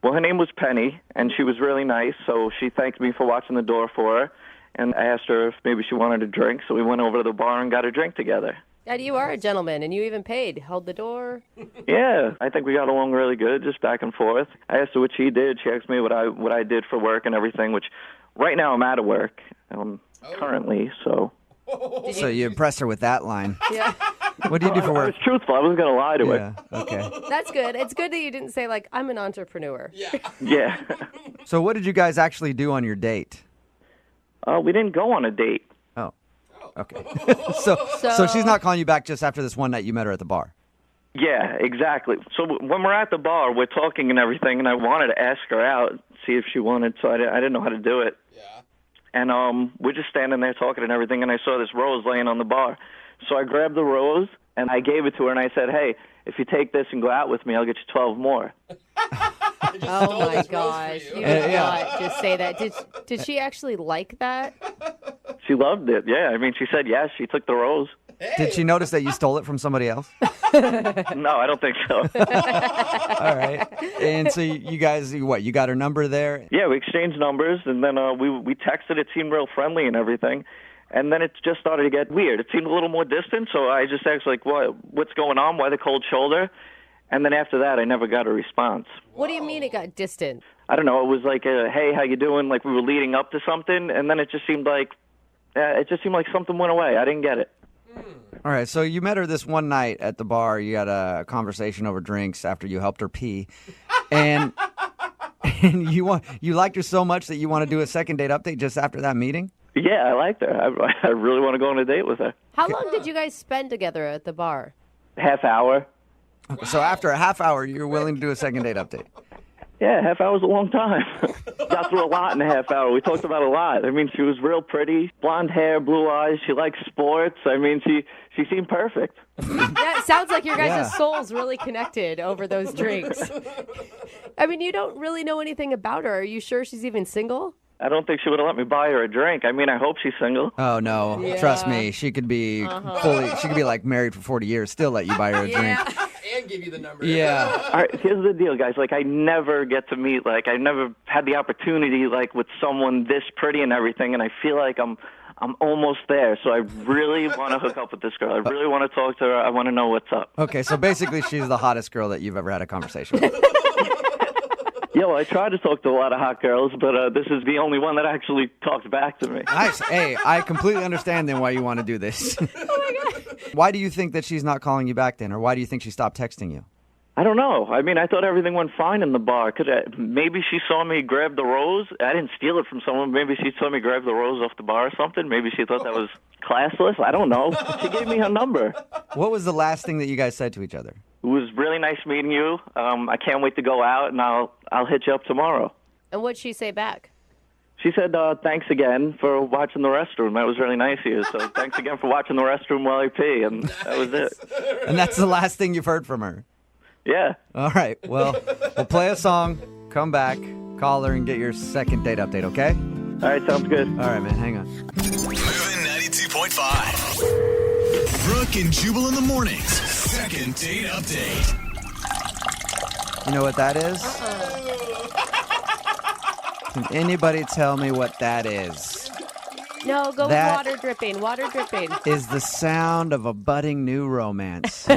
Well, her name was Penny, and she was really nice, so she thanked me for watching the door for her, and I asked her if maybe she wanted a drink, so we went over to the bar and got a drink together. And you are a gentleman, and you even paid. Held the door. Yeah, I think we got along really good, just back and forth. I asked her what she did. She asked me what I did for work and everything, which right now I'm out of work currently, so... So you impressed her with that line. Yeah. What do you do for I work? was truthful. I wasn't going to lie to her. Yeah, okay. That's good. It's good that you didn't say, like, I'm an entrepreneur. Yeah. Yeah. So what did you guys actually do on your date? We didn't go on a date. Oh, okay. So she's not calling you back just after this one night you met her at the bar? Yeah, exactly. So when we're at the bar, we're talking and everything, and I wanted to ask her out, see if she wanted, so I didn't know how to do it. Yeah. And we're just standing there talking and everything, and I saw this rose laying on the bar. So I grabbed the rose, and I gave it to her, and I said, "Hey, if you take this and go out with me, I'll get you 12 more." Oh, my gosh. You did not just say that. Did she actually like that? She loved it, yeah. I mean, she said yes. She took the rose. Did she notice that you stole it from somebody else? No, I don't think so. All right. And so you guys, you got her number there? Yeah, we exchanged numbers, and then we texted. It seemed real friendly and everything. And then it just started to get weird. It seemed a little more distant, so I just asked, like, what's going on? Why the cold shoulder? And then after that, I never got a response. What do you mean it got distant? I don't know. It was like, hey, how you doing? Like we were leading up to something, and then it just seemed like something went away. I didn't get it. All right, so you met her this one night at the bar. You had a conversation over drinks after you helped her pee. And you liked her so much that you want to do a second date update just after that meeting? Yeah, I liked her. I really want to go on a date with her. How long did you guys spend together at the bar? Half hour. So after a half hour, you're willing to do a second date update? Yeah, half hour's a long time. Got through a lot in a half hour. We talked about a lot. I mean, she was real pretty, blonde hair, blue eyes. She likes sports. I mean, she seemed perfect. Yeah, it sounds like your guys' souls really connected over those drinks. I mean, you don't really know anything about her. Are you sure she's even single? I don't think she would have let me buy her a drink. I mean, I hope she's single. Oh, no. Yeah. Trust me. She could be she could be like married for 40 years, still let you buy her a drink. And give you the number. Yeah. All right, here's the deal, guys. Like, I never get to meet, I never had the opportunity, with someone this pretty and everything, and I feel like I'm almost there. So I really want to hook up with this girl. I really want to talk to her. I want to know what's up. Okay, so basically she's the hottest girl that you've ever had a conversation with. Yeah, well, I tried to talk to a lot of hot girls, but this is the only one that actually talked back to me. Nice. Hey, I completely understand then why you want to do this. Oh, my God. Why do you think that she's not calling you back then, or why do you think she stopped texting you? I don't know. I mean, I thought everything went fine in the bar. Maybe she saw me grab the rose. I didn't steal it from someone. Maybe she saw me grab the rose off the bar or something. Maybe she thought that was classless. I don't know. She gave me her number. What was the last thing that you guys said to each other? It was really nice meeting you. I can't wait to go out, and I'll hit you up tomorrow. And what'd she say back? She said, thanks again for watching the restroom. That was really nice of you. So thanks again for watching the restroom while I pee. And that was it. And that's the last thing you've heard from her? Yeah. All right. Well, we'll play a song, come back, call her, and get your second date update, okay? All right, sounds good. All right, man. Hang on. Moving 92.5. Brooke and Jubal in the mornings. Second date update. You know what that is? Can anybody tell me what that is? No, go That- with water dripping. Water dripping. Is the sound of a budding new romance.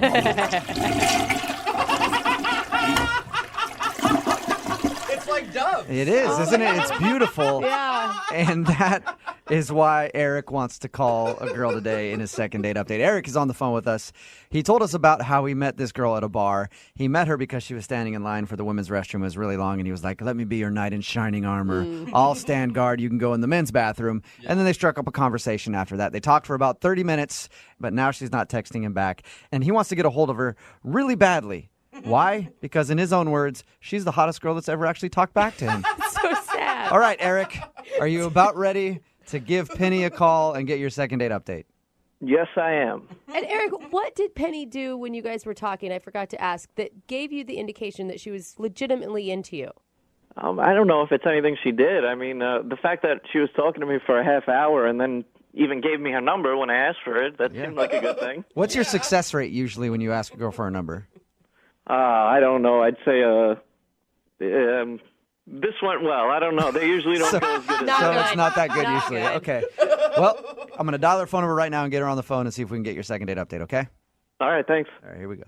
It's like Dove. It is, isn't it? It's beautiful. Yeah. And that is why Eric wants to call a girl today in his second date update. Eric is on the phone with us. He told us about how he met this girl at a bar. He met her because she was standing in line for the women's restroom. It was really long, and he was like, let me be your knight in shining armor. I'll stand guard. You can go in the men's bathroom. And then they struck up a conversation after that. They talked for about 30 minutes, but now she's not texting him back. And he wants to get a hold of her really badly. Why? Because in his own words, she's the hottest girl that's ever actually talked back to him. So sad. All right, Eric, are you about ready to give Penny a call and get your second date update? Yes, I am. And Eric, what did Penny do when you guys were talking? I forgot to ask. That gave you the indication that she was legitimately into you. I don't know if it's anything she did. I mean, the fact that she was talking to me for a half hour and then even gave me her number when I asked for it, that seemed like a good thing. What's your success rate usually when you ask a girl for a number? I don't know. I'd say this went well. I don't know. They usually don't go as good as So good. it's not that good Not usually. good. Okay. Well, I'm going to dial her phone number right now and get her on the phone and see if we can get your second date update, okay? All right, thanks. All right, here we go.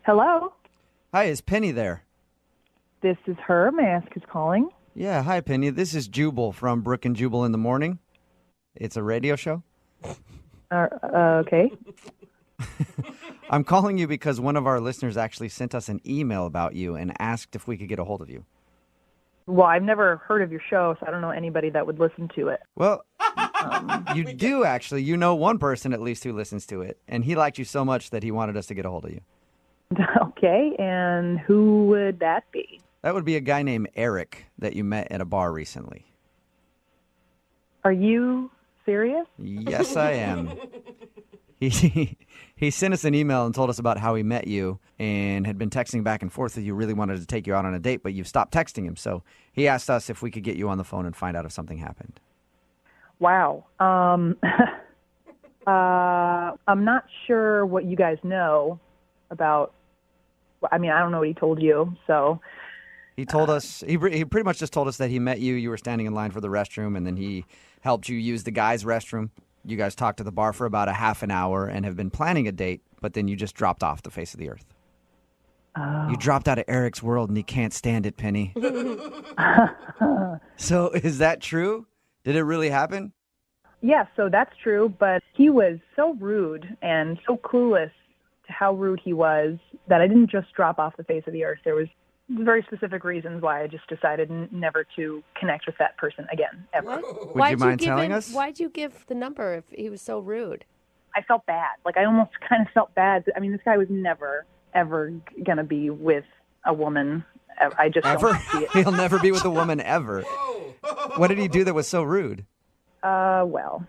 Hello, Hi, is Penny there? this is her. May I ask who's calling? Yeah, hi, Penny. This is Jubal from Brooke and Jubal in the morning. It's a radio show. Okay. I'm calling you because one of our listeners actually sent us an email about you and asked if we could get a hold of you. Well, I've never heard of your show, so I don't know anybody that would listen to it. Well, you do actually. You know one person at least who listens to it, and he liked you so much that he wanted us to get a hold of you. Okay, and who would that be? That would be a guy named Eric that you met at a bar recently. Are you serious? Yes, I am. He sent us an email and told us about how he met you and had been texting back and forth with you, really wanted to take you out on a date, but you've stopped texting him. So he asked us if we could get you on the phone and find out if something happened. Wow. I'm not sure what you guys know about. I mean, I don't know what he told you, so. He told us, he pretty much just told us that he met you, you were standing in line for the restroom, and then he helped you use the guy's restroom. You guys talked to the bar for about a half an hour and have been planning a date, but then you just dropped off the face of the earth. Oh. You dropped out of Eric's world and he can't stand it, Penny. So is that true? Did it really happen? Yeah, so that's true, but he was so rude and so clueless to how rude he was that I didn't just drop off the face of the earth. There was very specific reasons why I just decided never to connect with that person again, ever. Would you mind telling us? Why'd you give the number if he was so rude? I felt bad. Like, I almost kind of felt bad. I mean, this guy was never, ever going to be with a woman. I just Ever? don't see it. He'll never be with a woman ever. What did he do that was so rude? Well,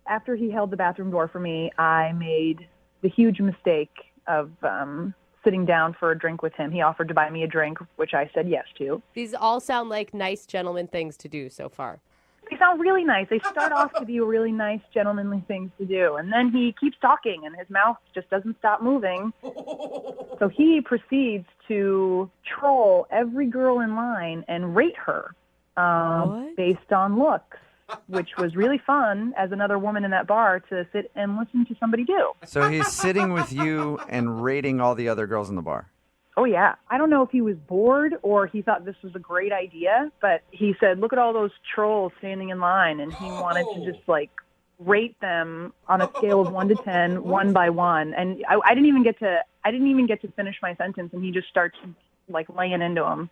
after he held the bathroom door for me, I made the huge mistake of sitting down for a drink with him. He offered to buy me a drink, which I said yes to. These all sound like nice gentleman things to do so far. They sound really nice. They start off to be really nice, gentlemanly things to do. And then he keeps talking, and his mouth just doesn't stop moving. So he proceeds to troll every girl in line and rate her based on looks, which was really fun as another woman in that bar to sit and listen to somebody do. So he's sitting with you and rating all the other girls in the bar. Oh, yeah. I don't know if he was bored or he thought this was a great idea, but he said, look at all those trolls standing in line, and he wanted to just, like, rate them on a scale of 1 to 10, one by one. And I didn't even get to finish my sentence, and he just starts, like, laying into him.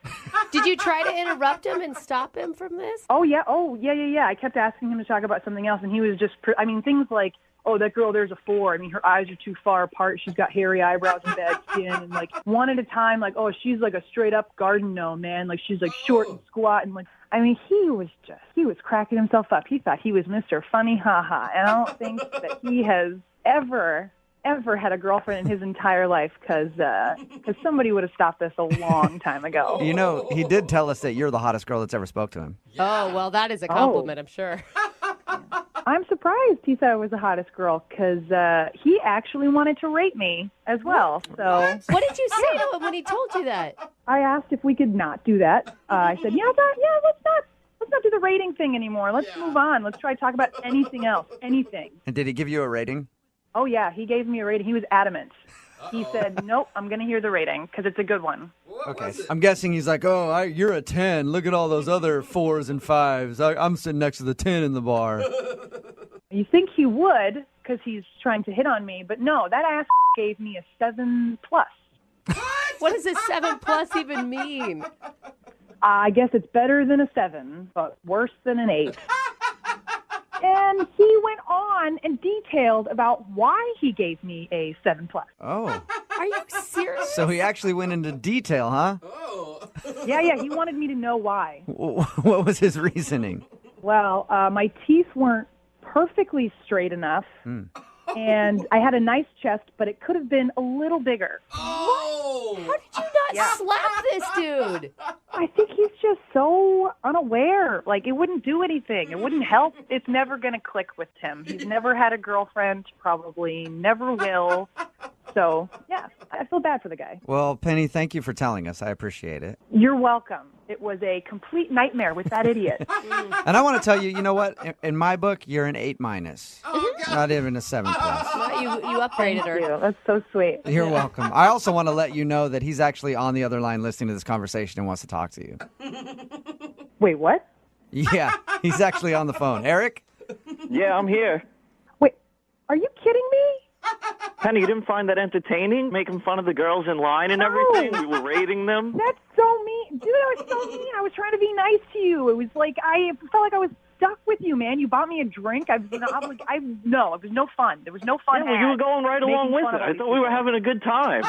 Did you try to interrupt him and stop him from this? Oh, yeah. I kept asking him to talk about something else, and he was just, things like, oh, that girl, there's a 4. I mean, her eyes are too far apart. She's got hairy eyebrows and bad skin. And, like, one at a time, like, oh, she's like a straight-up garden gnome, man. Like, she's, like, short and squat. And, like, I mean, he was cracking himself up. He thought he was Mr. Funny Ha-Ha. And I don't think that he has ever had a girlfriend in his entire life because somebody would have stopped this a long time ago. You know, he did tell us that you're the hottest girl that's ever spoke to him. Oh, well, that is a compliment, I'm sure. I'm surprised he said I was the hottest girl because he actually wanted to rate me as well. So What did you say to him when he told you that? I asked if we could not do that. I said, let's not do the rating thing anymore. Let's move on. Let's try to talk about anything else, anything. And did he give you a rating? Oh, yeah, he gave me a rating. He was adamant. He said, nope, I'm going to hear the rating because it's a good one. Okay. I'm guessing he's like, you're a 10. Look at all those other 4s and 5s. I'm sitting next to the 10 in the bar. You think he would because he's trying to hit on me, but no, that ass gave me a 7+. What does a 7+ even mean? I guess it's better than a 7, but worse than an 8. And he went on and detailed about why he gave me a 7+. Oh. Are you serious? So he actually went into detail, huh? Yeah, he wanted me to know why. What was his reasoning? Well, my teeth weren't perfectly straight enough, and I had a nice chest, but it could have been a little bigger. How did you not slap this dude? I think he's just so unaware. Like, it wouldn't do anything. It wouldn't help. It's never going to click with him. He's never had a girlfriend, probably never will. So, yeah, I feel bad for the guy. Well, Penny, thank you for telling us. I appreciate it. You're welcome. It was a complete nightmare with that idiot. And I want to tell you, you know what? In my book, you're an 8-. Not even a 7+. You upgraded her. Thank you. That's so sweet. You're welcome. I also want to let you know that he's actually on the other line listening to this conversation and wants to talk to you. Wait, what? Yeah, he's actually on the phone. Eric? Yeah, I'm here. Wait, are you kidding me? Penny, you didn't find that entertaining? Making fun of the girls in line and No. everything? We were rating them? That's so mean. Dude, I was so mean. I was trying to be nice to you. It was like, I felt like I was stuck with you, man. You bought me a drink. No, it was no fun. There was no fun. Yeah, well, you were going right along with fun it. of I these thought we were people. having a good time.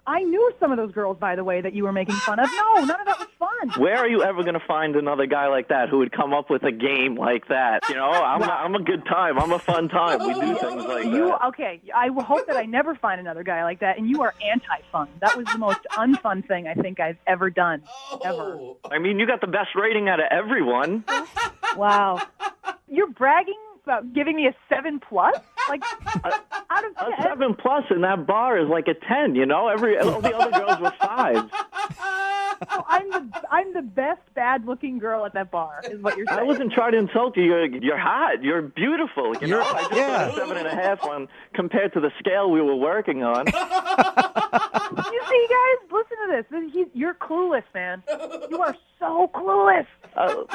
I knew some of those girls, by the way, that you were making fun of. No, none of that was fun. Where are you ever going to find another guy like that who would come up with a game like that? You know, I'm a good time. I'm a fun time. We do things like that. Okay, I hope that I never find another guy like that, and you are anti-fun. That was the most unfun thing I think I've ever done, ever. I mean, you got the best rating out of everyone. Wow. You're bragging about giving me a 7+? Like, out of 10? A 7+ in that bar is like a 10, you know? All the other girls were 5s. So I'm the best bad-looking girl at that bar, is what you're saying. I wasn't trying to insult you. You're hot. You're beautiful. You know, I just put a 7.5 on compared to the scale we were working on. You see, guys, listen to this. You're clueless, man. You are so clueless.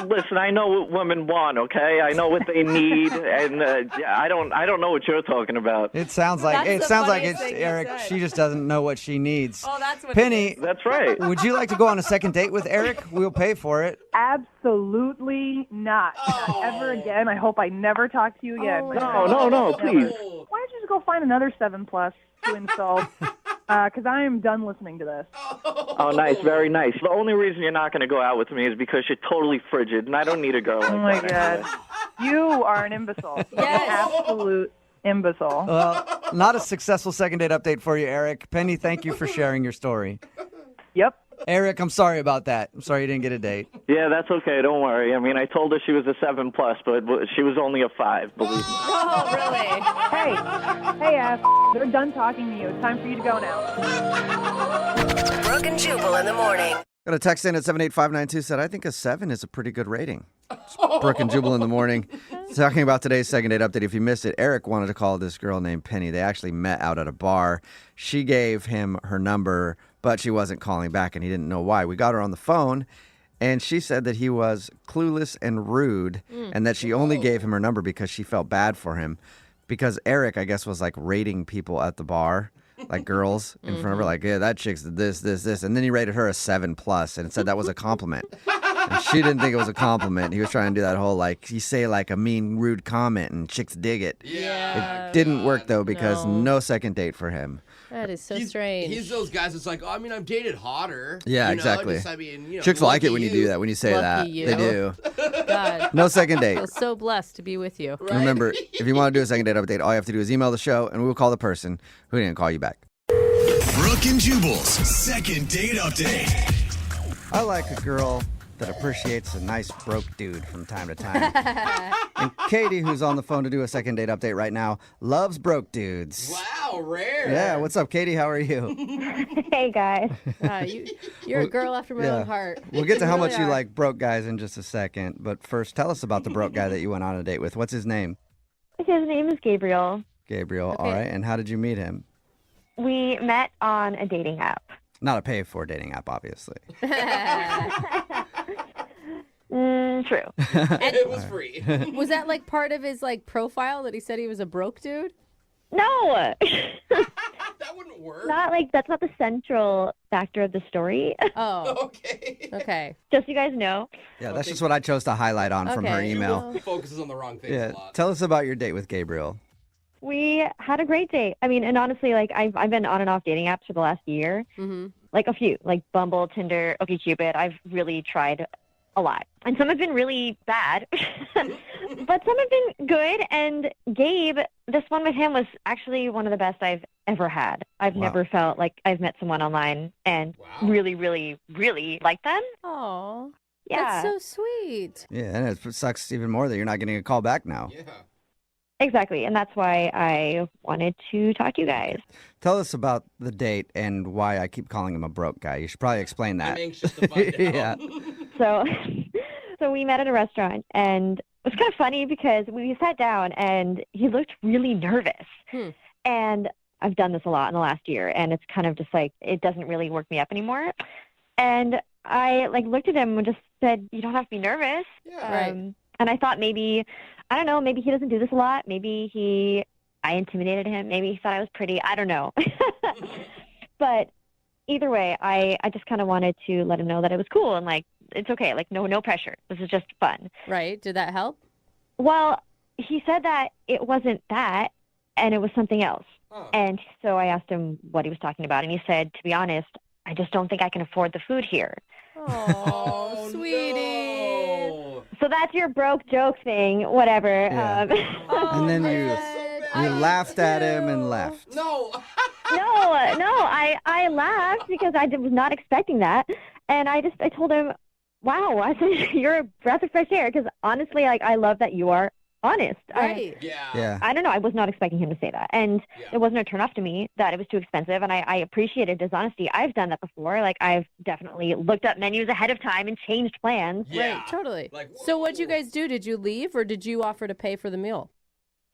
Listen, I know what women want. Okay, I know what they need, and I don't know what you're talking about. It sounds like it's Eric. She just doesn't know what she needs. Oh, that's what Penny. That's right. Would you like to go on a second date with Eric? We'll pay for it. Absolutely not. Not ever again. I hope I never talk to you again. No, please. Why don't you just go find another 7+ to insult? Because I am done listening to this. Oh, nice, very nice. The only reason you're not going to go out with me is because you're totally frigid, and I don't need a girl like that. Oh my God, you are an imbecile. Yes. Absolute imbecile. Well, not a successful second date update for you, Eric. Penny, thank you for sharing your story. Yep. Eric, I'm sorry about that. I'm sorry you didn't get a date. Yeah, that's okay. Don't worry. I mean, I told her she was a 7+, but she was only a 5. Believe me. Oh, really? Hey, ass. They're done talking to you. It's time for you to go now. Brooke and Jubal in the morning. Got a text in at 78592 said, I think a 7 is a pretty good rating. It's Brooke and Jubal in the morning. Talking about today's second date update. If you missed it, Eric wanted to call this girl named Penny. They actually met out at a bar. She gave him her number, but she wasn't calling back, and he didn't know why. We got her on the phone, and she said that he was clueless and rude, and that she only gave him her number because she felt bad for him. Because Eric, I guess, was like rating people at the bar, like girls in front of her, like, yeah, that chick's this. And then he rated her a 7+ and said that was a compliment. And she didn't think it was a compliment. He was trying to do that whole, like, you say, like, a mean, rude comment and chicks dig it. Yeah. It didn't work, though, because no second date for him. That is so strange. He's those guys that's like, I've dated hotter. Yeah, You know, exactly. just, Chicks like it lucky when you do that, when you say Lucky that. you. They do. God. No second I date. feel so blessed to be with you. Right? Remember, if you want to do a second date update, all you have to do is email the show, and we will call the person who didn't call you back. Brooke and Jubal's second date update. I like a girl that appreciates a nice broke dude from time to time. And Katie, who's on the phone to do a second date update right now, loves broke dudes. Wow, rare. Yeah, what's up, Katie? How are you? Hey, guys. You're a girl after my own heart. We'll get to how You much really you are. like broke guys in just a second. But first, tell us about the broke guy that you went on a date with. What's his name? His name is Gabriel. Gabriel. Okay. All right. And how did you meet him? We met on a dating app. Not a pay-for dating app, obviously. True. It was free. Was that like part of his like profile that he said he was a broke dude? No. That wouldn't work. That's not the central factor of the story. Oh, Okay. okay. Just so you guys know. Yeah, that's just what I chose to highlight on from her Okay. email. Focuses on the wrong things Yeah. a lot. Tell us about your date with Gabriel. We had a great date. I mean, and honestly, like I've been on and off dating apps for the last year. Mm-hmm. Like a few, like Bumble, Tinder, OkCupid. I've really tried a lot. And some have been really bad, but some have been good. And Gabe, this one with him was actually one of the best I've ever had. I've Wow. never felt like I've met someone online and really, really, really liked them. Oh, Yeah, that's so sweet. Yeah, and it sucks even more that you're not getting a call back now. Yeah. exactly. And that's why I wanted to talk to you guys. Tell us about the date and why I keep calling him a broke guy. You should probably explain that. I'm anxious to find out. Yeah. So, so we met at a restaurant, and it was kind of funny because we sat down, and he looked really nervous. And I've done this a lot in the last year, and it's kind of just like it doesn't really work me up anymore. And I looked at him and just said, "You don't have to be nervous." Yeah. Right. And I thought maybe, I don't know, maybe he doesn't do this a lot. Maybe I intimidated him. Maybe he thought I was pretty. I don't know. But either way, I just kind of wanted to let him know that it was cool and like it's okay. Like no pressure. This is just fun. Right. Did that help? Well, he said that it wasn't that, and it was something else. Huh. And so I asked him what he was talking about, and he said, "To be honest, I just don't think I can afford the food here." Oh, sweetie. No. So that's your broke joke thing, whatever. Yeah. And then you laughed at him and left. No. No, I laughed because I was not expecting that. And I told him, wow, I said, you're a breath of fresh air. Because honestly, like, I love that you are honest. Right. Yeah. I don't know. I was not expecting him to say that. And it wasn't a turn off to me that it was too expensive. And I appreciated his honesty. I've done that before. Like, I've definitely looked up menus ahead of time and changed plans. Yeah. Right. Totally. Like, So what'd you guys do? Did you leave or did you offer to pay for the meal?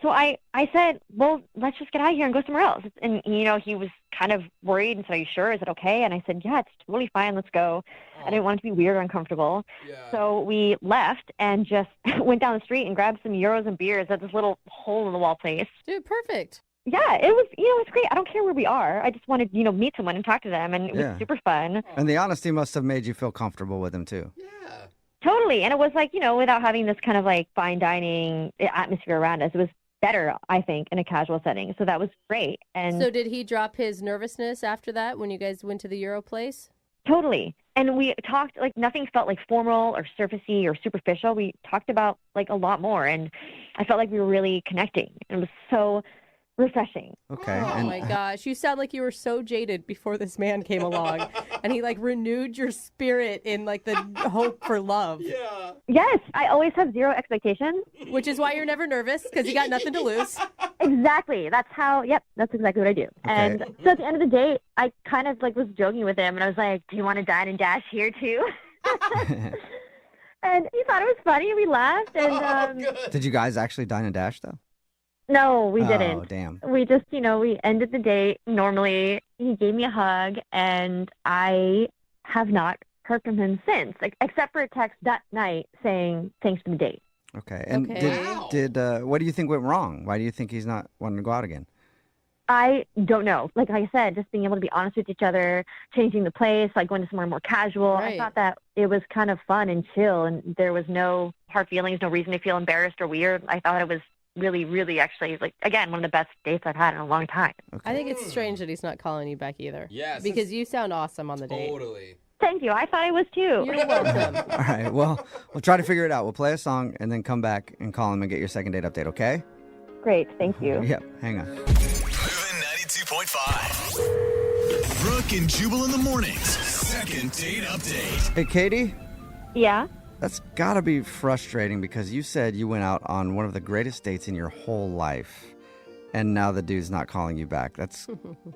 So I said, well, let's just get out of here and go somewhere else. And, he was kind of worried and said, are you sure? Is it okay? And I said, yeah, it's totally fine. Let's go. I didn't want it to be weird or uncomfortable. Yeah. So we left and just went down the street and grabbed some gyros and beers at this little hole-in-the-wall place. Dude, perfect. Yeah, it was, it's great. I don't care where we are. I just wanted, meet someone and talk to them, and it was Yeah. super fun. And the honesty must have made you feel comfortable with him, too. Yeah. Totally. And it was like, without having this kind of like fine dining atmosphere around us, it was better, I think, in a casual setting. So that was great. And So did he drop his nervousness after that when you guys went to the Euro place? totally. And we talked, like, nothing felt like formal or surfacey or superficial. We talked about like a lot more, and I felt like we were really connecting. It was so refreshing. Okay. Oh and my gosh, you sound like you were so jaded before this man came along and he like renewed your spirit in like the hope for love. Yeah. Yes, I always have zero expectations. Which is why you're never nervous because you got nothing to lose. Exactly. That's exactly what I do. And so at the end of the day, I kind of like was joking with him, and I was like, do you want to dine and dash here too? And he thought it was funny. We laughed. And did you guys actually dine and dash, though? no, we Oh, didn't. damn. We just, we ended the date normally. He gave me a hug, and I have not heard from him since, like, except for a text that night saying thanks for the date. Okay. And Okay. did what do you think went wrong? Why do you think he's not wanting to go out again? I don't know. Like I said, just being able to be honest with each other, changing the place, like going to somewhere more casual. Right. I thought that it was kind of fun and chill, and there was no hard feelings, no reason to feel embarrassed or weird. I thought it was really, really actually, like, again, one of the best dates I've had in a long time. I think it's strange that he's not calling you back either. Yes. Because you sound awesome on the date. Totally. Thank you. I thought I was too. You're welcome. All right. Well, we'll try to figure it out. We'll play a song and then come back and call him and get your second date update, okay? Great. Thank you. Yep. Hang on. Moving 92.5. Brooke and Jubal in the mornings. Second date update. Hey, Katie, Yeah. That's got to be frustrating because you said you went out on one of the greatest dates in your whole life, and now the dude's not calling you back. That's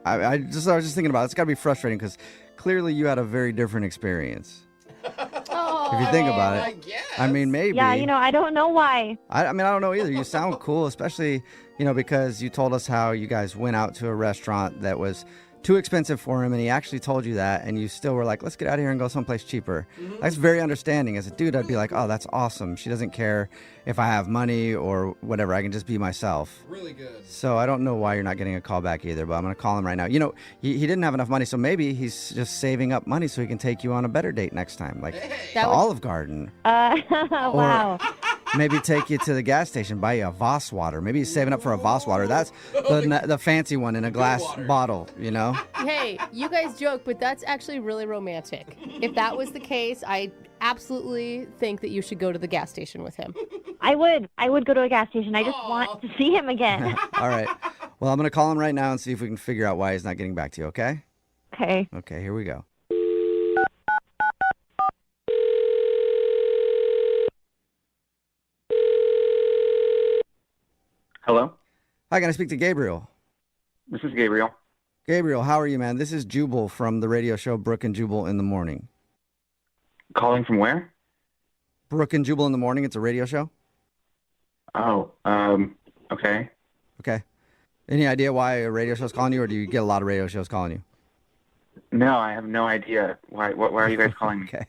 I was just thinking about it. It's got to be frustrating because clearly you had a very different experience. If you think about it, I mean, maybe. Yeah, I don't know why. I mean, I don't know either. You sound cool, especially, because you told us how you guys went out to a restaurant that was too expensive for him, and he actually told you that, and you still were like, let's get out of here and go someplace cheaper. That's very understanding. As a dude, I'd be like, oh, that's awesome. She doesn't care if I have money or whatever. I can just be myself. Really good. So I don't know why you're not getting a call back either, but I'm going to call him right now. He didn't have enough money, so maybe he's just saving up money so he can take you on a better date next time, like the Olive Garden. Wow. Maybe take you to the gas station, buy you a Voss water. Maybe he's saving up for a Voss water. That's the fancy one in a glass bottle, Hey, you guys joke, but that's actually really romantic. If that was the case, I absolutely think that you should go to the gas station with him. I would go to a gas station. I just want to see him again. All right. Well, I'm going to call him right now and see if we can figure out why he's not getting back to you, okay? Okay. Okay, here we go. Hello? Hi, can I speak to Gabriel? This is Gabriel. Gabriel, how are you, man? This is Jubal from the radio show Brooke and Jubal in the Morning. Calling from where? Brooke and Jubal in the Morning. It's a radio show. Oh, okay. Okay. Any idea why a radio show's calling you, or do you get a lot of radio shows calling you? No, I have no idea. Why are you guys calling me? Okay.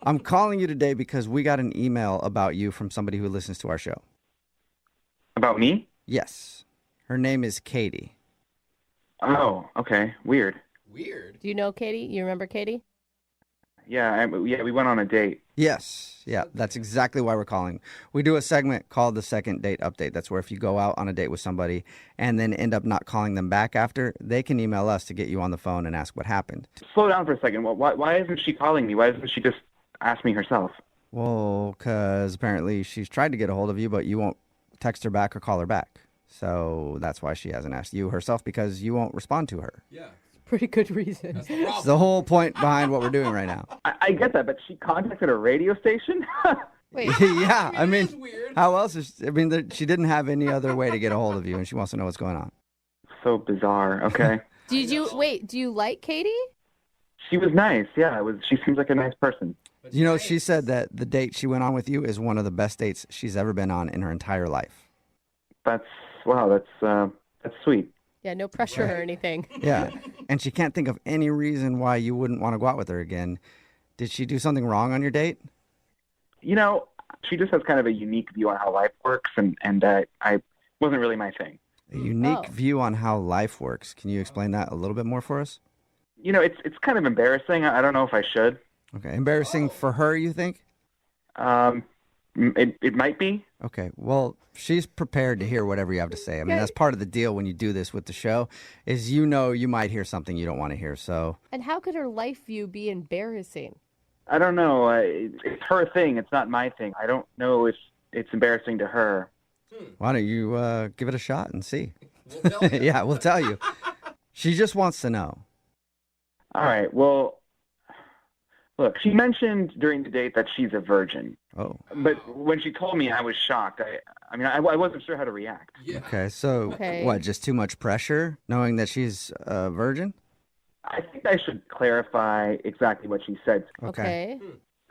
I'm calling you today because we got an email about you from somebody who listens to our show. About me? Yes. Her name is Katie. Oh, okay. Weird. Weird. Do you know Katie? You remember Katie? Yeah, we went on a date. Yes. Yeah, that's exactly why we're calling. We do a segment called the Second Date Update. That's where if you go out on a date with somebody and then end up not calling them back after, they can email us to get you on the phone and ask what happened. Slow down for a second. Why isn't she calling me? Why doesn't she just ask me herself? Well, because apparently she's tried to get a hold of you, but you won't text her back or call her back. So that's why she hasn't asked you herself, because you won't respond to her. Yeah. Pretty good reason. That's the problem. It's the whole point behind what we're doing right now. I get that, but she contacted a radio station? Wait. Yeah, I mean, It's weird. how else is, she didn't have any other way to get a hold of you, and she wants to know what's going on. So bizarre. Okay. Do you like Katie? She was nice. Yeah, she seems like a nice person. She said that the date she went on with you is one of the best dates she's ever been on in her entire life. That's sweet. Yeah, no pressure or anything. Yeah, and she can't think of any reason why you wouldn't want to go out with her again. Did she do something wrong on your date? She just has kind of a unique view on how life works, and I wasn't really my thing. A unique view on how life works. Can you explain that a little bit more for us? It's kind of embarrassing. I don't know if I should. Okay, embarrassing for her, you think? It might be. Okay, well, she's prepared to hear whatever you have to say. I mean, that's part of the deal when you do this with the show, is you might hear something you don't want to hear, so. And how could her life view be embarrassing? I don't know. It's her thing. It's not my thing. I don't know if it's embarrassing to her. Why don't you give it a shot and see? We'll tell you. Yeah, we'll tell you. She just wants to know. All right, well, look, she mentioned during the date that she's a virgin. Oh. But when she told me, I was shocked. I wasn't sure how to react. Yeah. Okay, so what, just too much pressure knowing that she's a virgin? I think I should clarify exactly what she said. Okay.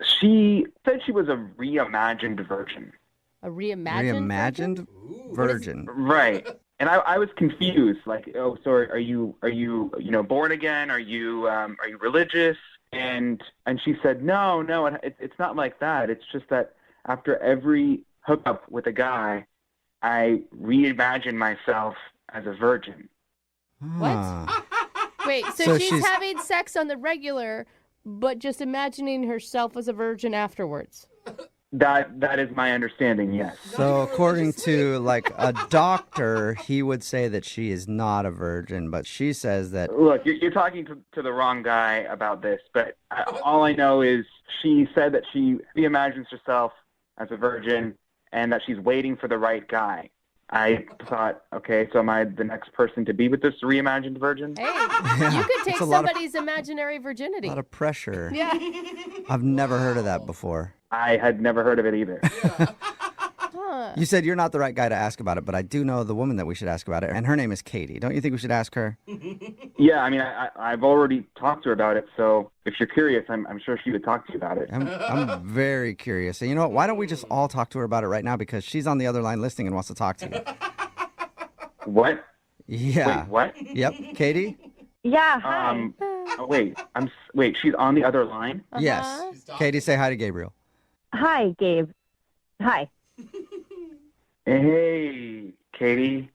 She said she was a reimagined virgin. A reimagined virgin? Right. And I was confused, like, oh, so are you born again? Are you religious? And she said, no, it's not like that. It's just that after every hookup with a guy, I reimagine myself as a virgin. What? Wait, so she's having sex on the regular, but just imagining herself as a virgin afterwards. That is my understanding, yes. So according to like a doctor, he would say that she is not a virgin, but she says that... Look, you're talking to the wrong guy about this, but all I know is she said that she reimagines herself as a virgin and that she's waiting for the right guy. I thought, okay, so am I the next person to be with this reimagined virgin? Hey, you could take It's a lot of- somebody's imaginary virginity. A lot of pressure. Yeah. I've never heard of that before. I had never heard of it either. Huh. You said you're not the right guy to ask about it, but I do know the woman that we should ask about it, and her name is Katie. Don't you think we should ask her? Yeah, I mean, I've already talked to her about it, so if you're curious, I'm sure she would talk to you about it. I'm very curious. And you know what? Why don't we just all talk to her about it right now, because she's on the other line listening and wants to talk to you. What? Yeah. Wait, what? Yep. Katie? Yeah, hi. Wait, she's on the other line? Yes. Katie, say hi to Gabriel. Hi, Gabe. Hi. Hey, Katie.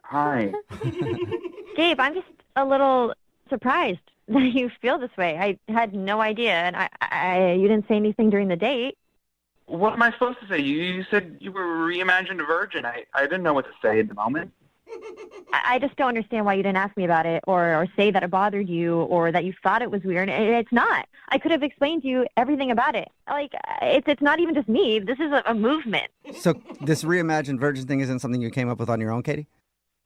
Hi. Gabe, I'm just a little surprised that you feel this way. I had no idea, and you didn't say anything during the date. What am I supposed to say? You said you were a reimagined virgin. I didn't know what to say at the moment. I just don't understand why you didn't ask me about it or say that it bothered you or that you thought it was weird. It's not. I could have explained to you everything about it. Like, it's not even just me. This is a movement. So this reimagined virgin thing isn't something you came up with on your own, Katie?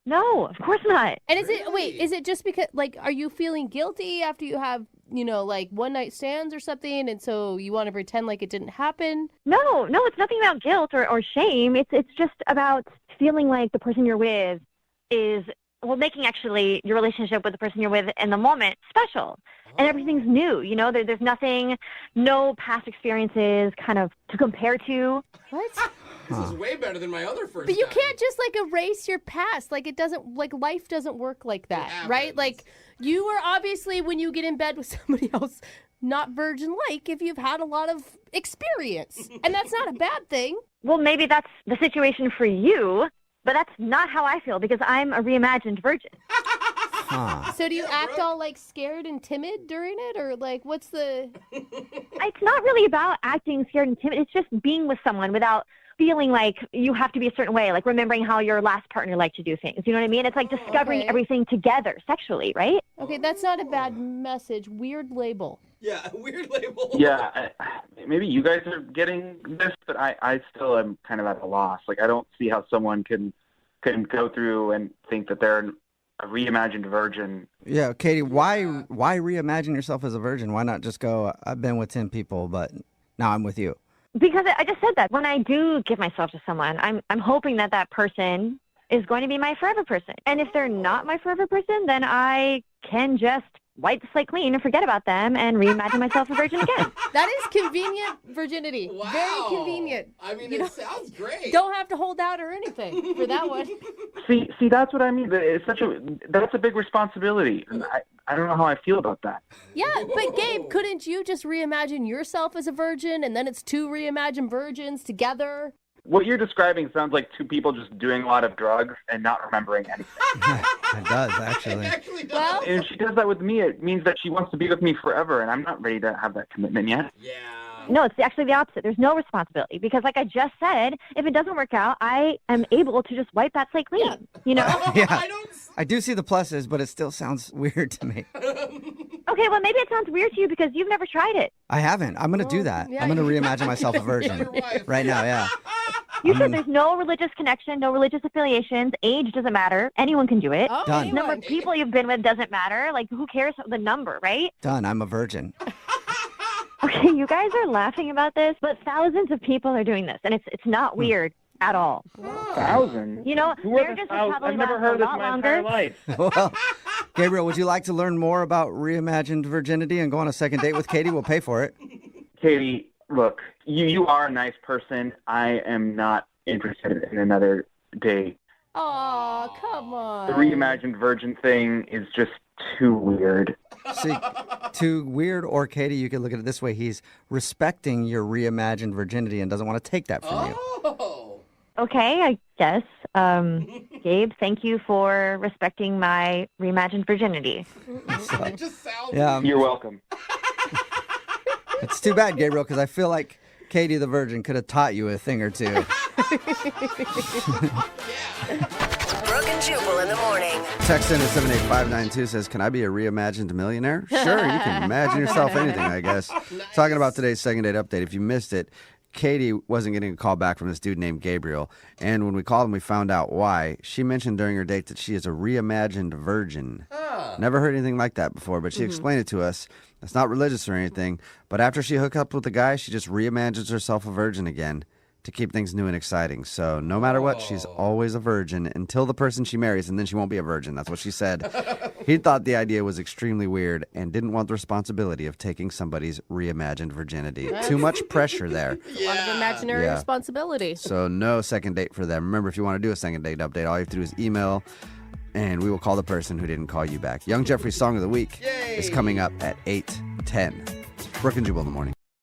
No, of course not. And is it just because, like, are you feeling guilty after you have, like one night stands or something, and so you want to pretend like it didn't happen? No, it's nothing about guilt or shame. It's just about feeling like the person you're with is, making actually your relationship with the person you're with in the moment special. And everything's new, there's nothing, no past experiences kind of to compare to. What? This is way better than my other first But you time. can't just erase your past. It doesn't, life doesn't work like that, right? You are obviously, when you get in bed with somebody else, not virgin-like if you've had a lot of experience. And that's not a bad thing. Well, maybe that's the situation for you, but that's not how I feel because I'm a reimagined virgin. So do you act all scared and timid during it, or what's the... It's not really about acting scared and timid. It's just being with someone without feeling like you have to be a certain way, like remembering how your last partner liked to do things. You know what I mean? It's like discovering everything together sexually, right? Okay, that's not a bad message. Weird label. Yeah, weird label. Yeah, maybe you guys are getting this, but I still am kind of at a loss. I don't see how someone can go through and think that they're a reimagined virgin. Yeah, Katie, why reimagine yourself as a virgin? Why not just go, I've been with 10 people, but now I'm with you? Because I just said that when I do give myself to someone, I'm hoping that person is going to be my forever person. And if they're not my forever person, then I can just wipe the slate clean and forget about them and reimagine myself a virgin again. That is convenient virginity. Wow. Very convenient. I mean, it sounds great. Don't have to hold out or anything for that one. See, that's what I mean. That's a big responsibility. And I don't know how I feel about that. Yeah, but Gabe, couldn't you just reimagine yourself as a virgin, and then it's two reimagined virgins together? What you're describing sounds like two people just doing a lot of drugs and not remembering anything. It does, actually. It actually does. Well, And if she does that with me, it means that she wants to be with me forever, and I'm not ready to have that commitment yet. Yeah. No, it's actually the opposite. There's no responsibility because like I just said, if it doesn't work out, I am able to just wipe that slate clean, Yeah. I do see the pluses, but it still sounds weird to me. Okay, well, maybe it sounds weird to you because you've never tried it. I haven't. I'm going to do that. yeah, I'm going to reimagine myself a virgin right now, yeah. You said there's no religious connection, no religious affiliations. Age doesn't matter. Anyone can do it. Oh, Done. Number of people you've been with doesn't matter. Like, who cares the number, right? Done. I'm a virgin. Okay, you guys are laughing about this, but thousands of people are doing this, and it's not weird at all. Thousands? You know, Who are marriages the will thousands? probably I've never last heard a of this lot my longer. entire life. Well, Gabriel, would you like to learn more about reimagined virginity and go on a second date with Katie? We'll pay for it. Katie, look, you are a nice person. I am not interested in another date. Aw, come on. The reimagined virgin thing is just too weird. See, too weird, or Katie, you could look at it this way. He's respecting your reimagined virginity and doesn't want to take that from you. Oh. Okay, I guess. Gabe, thank you for respecting my reimagined virginity. It just sounds... Yeah, You're welcome. it's too bad, Gabriel, because I feel like Katie the virgin could have taught you a thing or two. Brooke and Jubal in the morning. Text in to 78592 says, can I be a reimagined millionaire? Sure, you can imagine yourself anything, I guess. Talking about today's second date update. If you missed it, Katie wasn't getting a call back from this dude named Gabriel. And when we called him, we found out why. She mentioned during her date that she is a reimagined virgin. Never heard anything like that before, but she explained it to us. It's not religious or anything, but after she hooks up with the guy, she just reimagines herself a virgin again to keep things new and exciting. So no matter what, she's always a virgin until the person she marries, and then she won't be a virgin. That's what she said. He thought the idea was extremely weird and didn't want the responsibility of taking somebody's reimagined virginity. Too much pressure there. A lot of imaginary Yeah. responsibility. So no second date for them. Remember, if you want to do a second date update, all you have to do is email, and we will call the person who didn't call you back. Young Jeffrey's Song of the Week is coming up at 8:10. Brooke and Jubal in the morning.